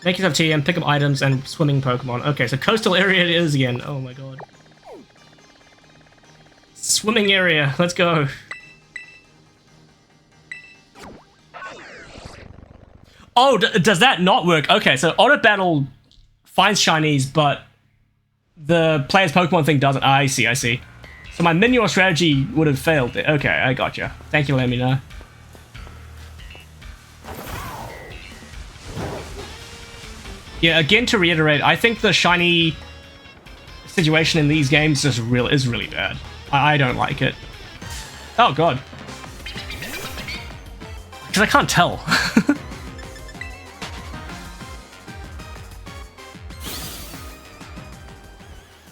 Make yourself TM, pick up items, and swimming Pokemon. Okay, so coastal area it is again. Oh my god. Swimming area, let's go. Oh, does that not work? Okay, so auto battle finds shinies, but the player's Pokemon thing doesn't. I see, I see. So my Minior strategy would have failed. Okay, I gotcha. Thank you for letting me know. Yeah, again, to reiterate, I think the shiny situation in these games is really bad. I don't like it. Oh god. Because I can't tell.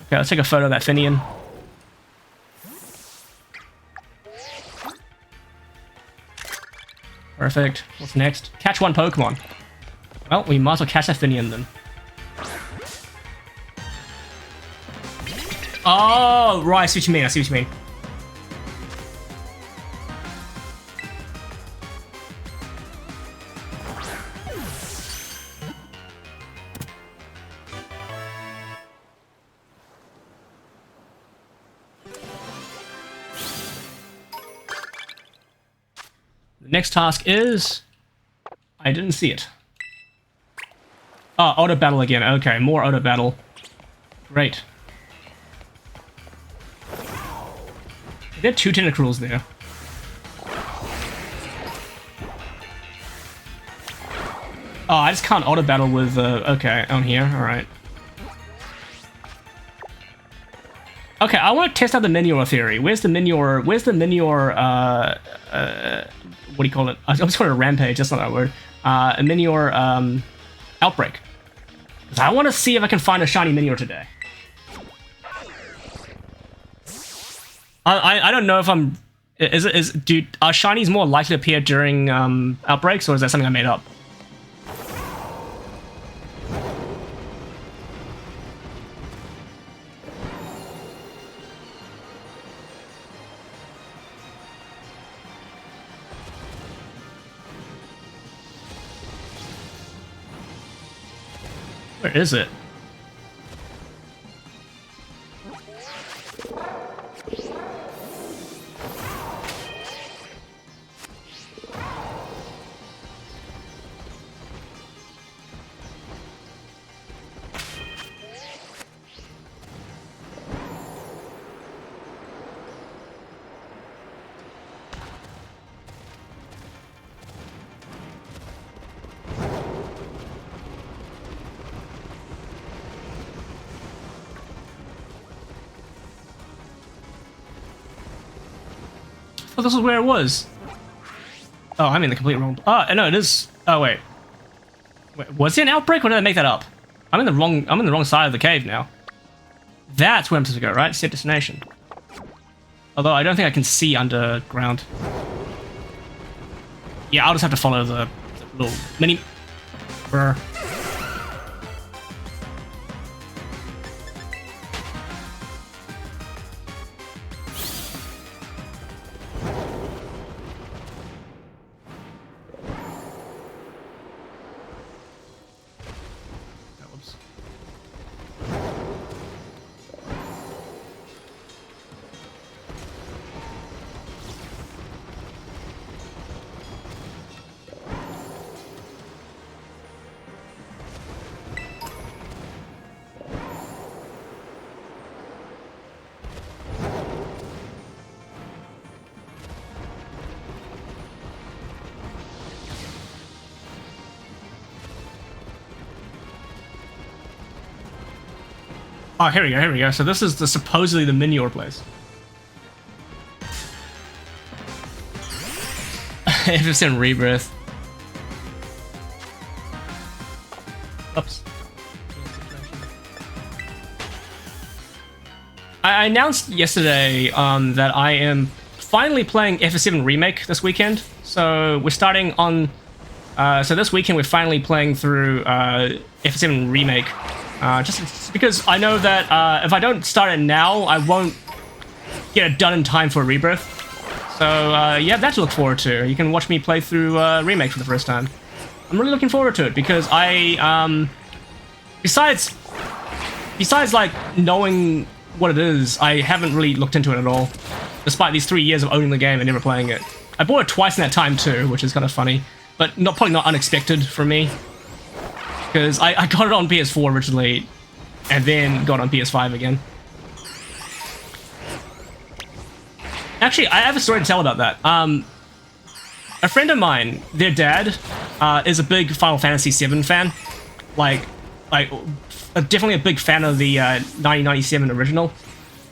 Okay, let's take a photo of that Finian. Perfect. What's next? Catch one Pokemon. Well, we might as well catch that Finian then. Oh, right, I see what you mean, I see what you mean. The next task is... I didn't see it. Oh, auto battle again. Okay, more auto battle. Great. There are 2 Tentacruels there. Oh, I just can't auto battle with, okay, on here, alright. Okay, I want to test out the Minior theory. Where's the Minior, what do you call it? I always call it a rampage, that's not that word. A Minior, outbreak. Because I want to see if I can find a shiny Minior today. I don't know if I'm... are shinies more likely to appear during outbreaks, or is that something I made up? Where is it? Oh, this is where it was. Oh, I'm in the complete wrong... Oh, no, it is... Oh, wait. Was it an outbreak, or did I make that up? I'm in the wrong side of the cave now. That's where I'm supposed to go, right? Set destination. Although I don't think I can see underground. Yeah, I'll just have to follow the little mini... Brr. Oh, here we go, here we go. So this is supposedly the Minior place. If it's in Rebirth. Oops. I announced yesterday that I am finally playing FF7 Remake this weekend. So we're starting on... so this weekend we're finally playing through FF7 Remake. Just because I know that if I don't start it now, I won't get it done in time for Rebirth. So you have that to look forward to. You can watch me play through Remake for the first time. I'm really looking forward to it because I, besides like knowing what it is, I haven't really looked into it at all. Despite these 3 years of owning the game and never playing it. I bought it twice in that time too, which is kind of funny. But probably not unexpected for me. Because I got it on PS4 originally, and then got it on PS5 again. Actually, I have a story to tell about that. A friend of mine, their dad, is a big Final Fantasy VII fan. Like definitely a big fan of the 1997 original.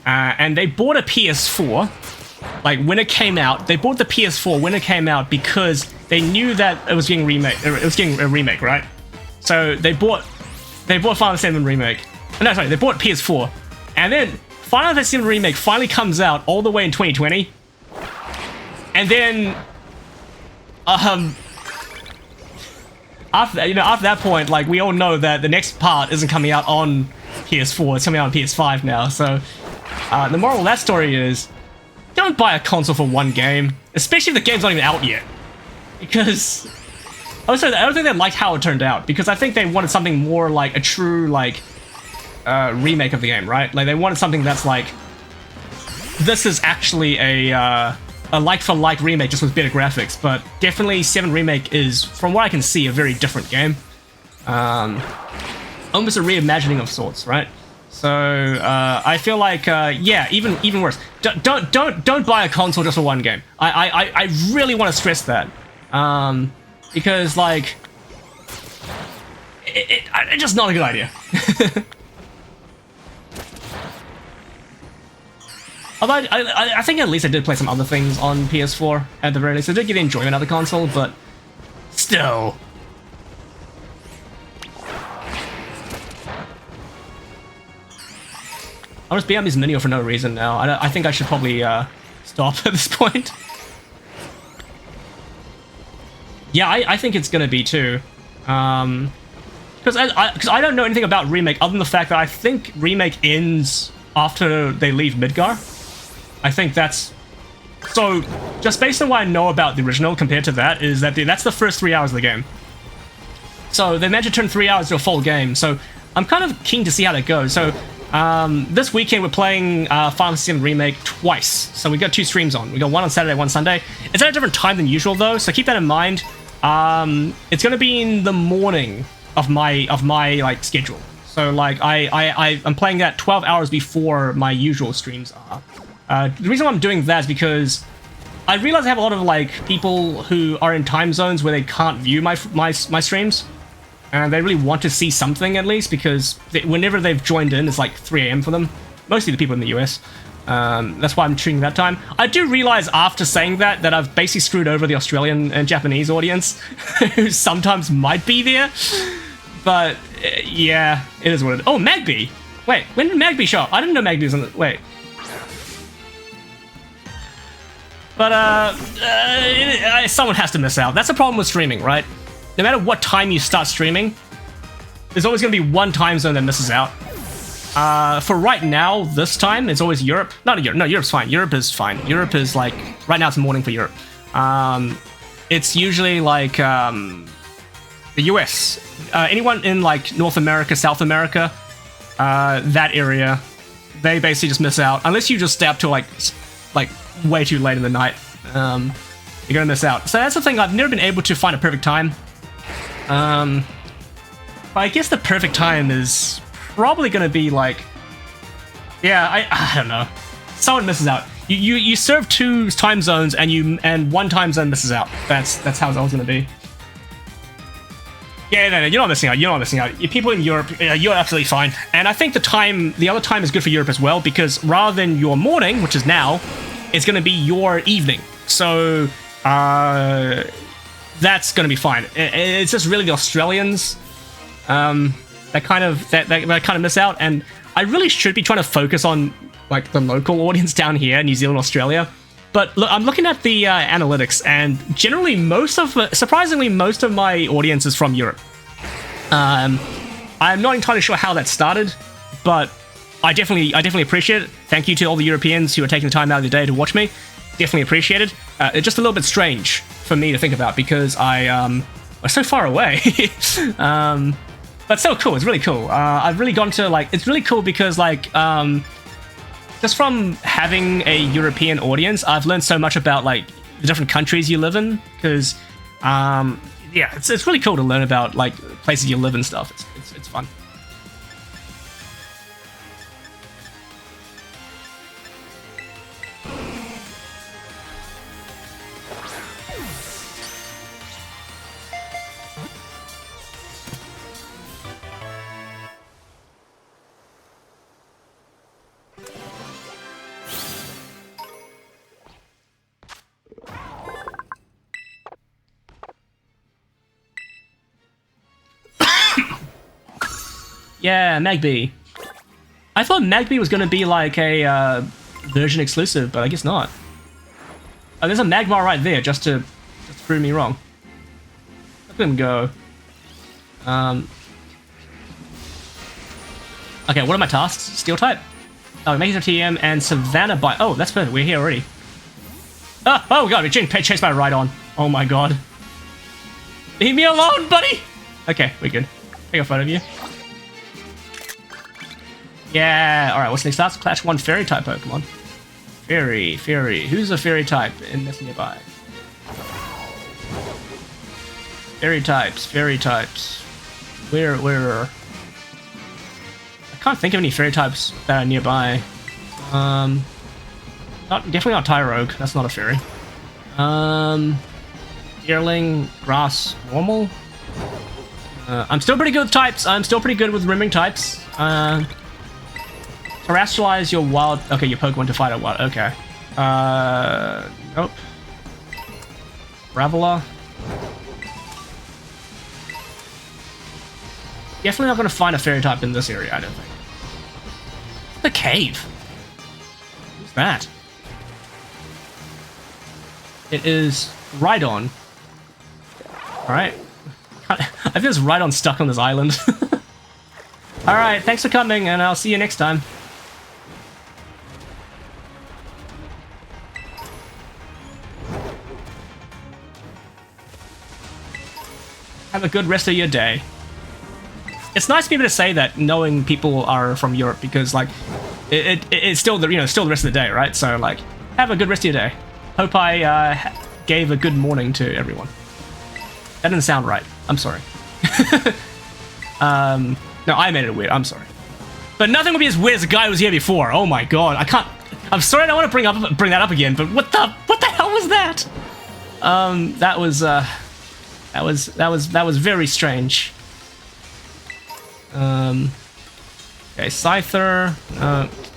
And they bought a PS4, like when it came out. They bought the PS4 when it came out because they knew that it was getting a remake, right? So they bought Final Fantasy VII Remake. No, sorry, they bought PS4, and then Final Fantasy VII Remake finally comes out all the way in 2020, and then after that point, like, we all know that the next part isn't coming out on PS4, it's coming out on PS5 now. So the moral of that story is, don't buy a console for one game, especially if the game's not even out yet. Because I don't think they liked how it turned out, because I think they wanted something more like a true, like, remake of the game, right? Like, they wanted something that's like, this is actually a like-for-like remake, just with better graphics. But definitely 7 Remake is, from what I can see, a very different game. Almost a reimagining of sorts, right? So I feel like, yeah, even worse. Don't buy a console just for one game. I really want to stress that, because, like, it's just not a good idea. Although I think at least I did play some other things on PS4 at the very least. I did get enjoyment out of the console, but still. I'll just be on this menu for no reason now. I think I should probably stop at this point. Yeah, I think it's gonna be too. Because I don't know anything about Remake other than the fact that I think Remake ends after they leave Midgar. I think that's... So, just based on what I know about the original compared to that, is that that's the first 3 hours of the game. So, they managed to turn 3 hours to a full game, so I'm kind of keen to see how that goes. So, this weekend we're playing Final Fantasy VII Remake twice. So we got 2 streams on. We got one on Saturday, one Sunday. It's at a different time than usual though, so keep that in mind. It's gonna be in the morning of my like schedule. So like I'm playing that 12 hours before my usual streams are. The reason why I'm doing that is because I realize I have a lot of like people who are in time zones where they can't view my streams. And they really want to see something, at least, because whenever they've joined in, it's like 3 AM for them. Mostly the people in the US. That's why I'm choosing that time. I do realize after saying that I've basically screwed over the Australian and Japanese audience, who sometimes might be there. But, yeah, it is what it is. Oh, Magby! Wait, when did Magby show up? I didn't know Magby was on the... Wait. But, someone has to miss out. That's the problem with streaming, right? No matter what time you start streaming, there's always going to be one time zone that misses out. For right now, this time, it's always Europe. Not Europe. No, Europe's fine. Europe is fine. Europe is like... Right now, it's morning for Europe. It's usually like the US. Anyone in like North America, South America, that area, they basically just miss out. Unless you just stay up till like way too late in the night. You're going to miss out. So that's the thing. I've never been able to find a perfect time. But I guess the perfect time is probably going to be like, yeah, I don't know. Someone misses out. You serve 2 time zones and one time zone misses out. That's how it's always going to be. Yeah, no, you're not missing out. You're not missing out. People in Europe, you're absolutely fine. And I think the other time is good for Europe as well, because rather than your morning, which is now, it's going to be your evening. So that's going to be fine. It's just really the Australians that kind of miss out, and I really should be trying to focus on like the local audience down here, New Zealand, Australia. But look, I'm looking at the analytics, and generally surprisingly, most of my audience is from Europe. I'm not entirely sure how that started, but I definitely appreciate it. Thank you to all the Europeans who are taking the time out of the day to watch me. definitely appreciated. It's just a little bit strange for me to think about because I'm so far away. But still cool. It's really cool. I've really gone to like. It's really cool because like just from having a European audience, I've learned so much about like the different countries you live in. Because yeah, it's really cool to learn about like places you live and stuff. It's fun. Yeah, Magby. I thought Magby was going to be like a version exclusive, but I guess not. Oh, there's a Magmar right there just to prove me wrong. Let him go. Okay, what are my tasks? Steel type? Oh, making some TM and Savannah by. Oh, that's perfect. We're here already. Oh god, we're getting chased by a Rhydon. Oh my god. Leave me alone, buddy! Okay, we're good. Take a photo of you. Yeah, alright, what's the next task? Clash 1 fairy type Pokemon. Fairy. Who's a fairy type in this nearby? Fairy types. Where? I can't think of any fairy types that are nearby. Definitely not Tyrogue, that's not a fairy. Yearling, Grass, Normal. I'm still pretty good with types. I'm still pretty good with rimming types. Terrestrialize your wild... Okay, your Pokemon to fight a wild... Okay. Nope. Graveler. Definitely not going to find a fairy type in this area, I don't think. The cave. Who's that? It is Rhydon. Alright. I think there's Rhydon stuck on this island. Alright, thanks for coming, and I'll see you next time. Have a good rest of your day. It's nice to be able to say that, knowing people are from Europe, because like it's still the still the rest of the day, right? So like, have a good rest of your day. Hope I gave a good morning to everyone. That didn't sound right. I'm sorry. No, I made it weird. I'm sorry. But nothing would be as weird as the guy who was here before. Oh my god, I can't. I'm sorry, I don't want to bring that up again. But what the hell was that? That was very strange. Okay, Scyther.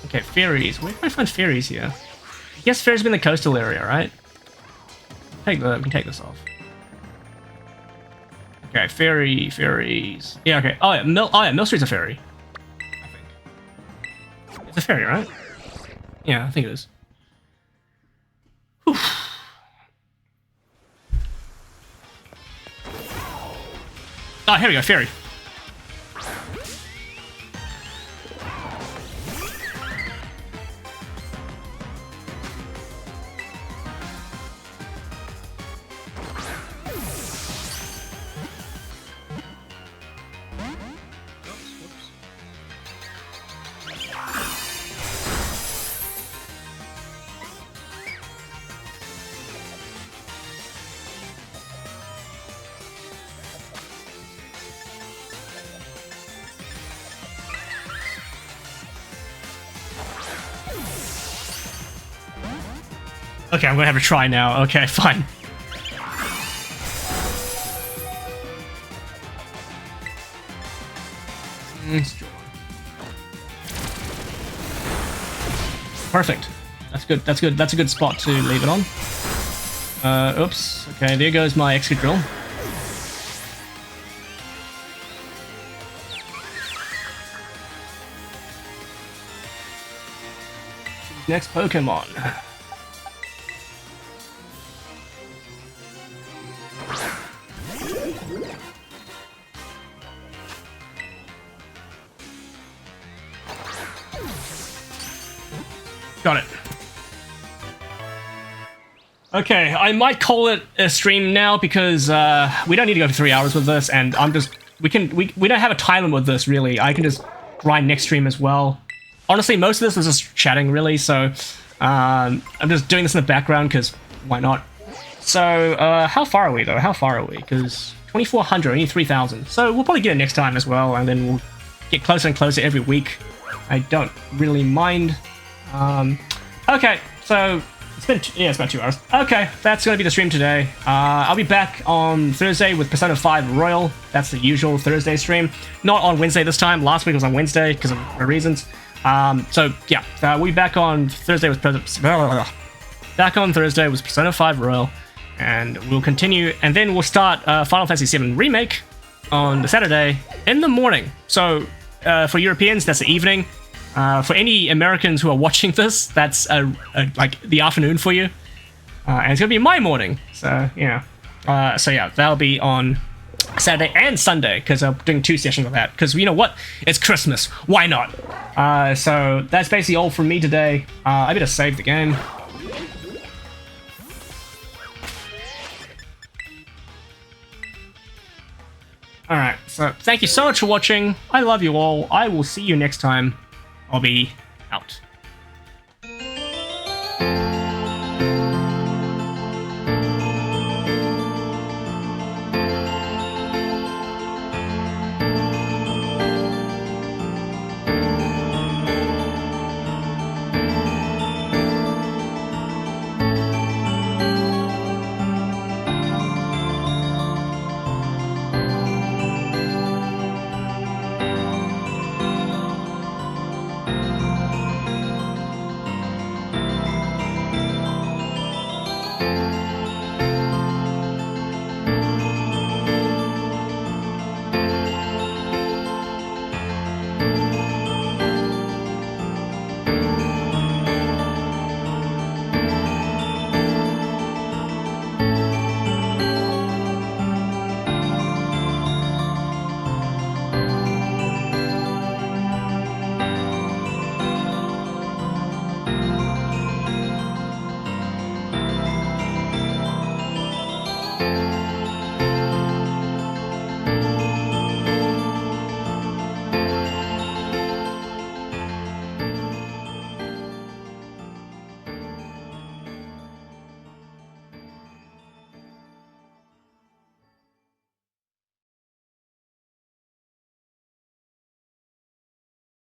Okay, fairies. Where can I find fairies here? I guess fairies be in the coastal area, right? We can take this off. Okay, fairies. Yeah, okay. Oh yeah, Mill Street's a fairy. I think. It's a fairy, right? Yeah, I think it is. Whew. Oh, here we go, fairy. Okay, I'm gonna have to try now. Okay, fine. Perfect. That's good. That's good. That's a good spot to leave it on. Oops. Okay, there goes my Excadrill. Next Pokemon. Got it. Okay, I might call it a stream now because we don't need to go for 3 hours with this, and we don't have a time limit with this really. I can just grind next stream as well. Honestly, most of this was just chatting really, so I'm just doing this in the background because why not? So how far are we though? How far are we? Because 2,400, only 3,000. So we'll probably get it next time as well, and then we'll get closer and closer every week. I don't really mind. Okay, so it's about 2 hours. Okay, that's going to be the stream today. I'll be back on Thursday with Persona 5 Royal. That's the usual Thursday stream. Not on Wednesday this time. Last week was on Wednesday because of reasons. So yeah, we'll be back on Thursday with Persona 5 Royal, and we'll continue. And then we'll start Final Fantasy VII Remake on the Saturday in the morning. So for Europeans, that's the evening. For any Americans who are watching this, that's like the afternoon for you, and it's gonna be my morning. So yeah, that'll be on Saturday and Sunday because I'm doing 2 sessions of that. Because you know what, it's Christmas. Why not? So that's basically all from me today. I better save the game. Alright, so thank you so much for watching. I love you all. I will see you next time. I'll be out.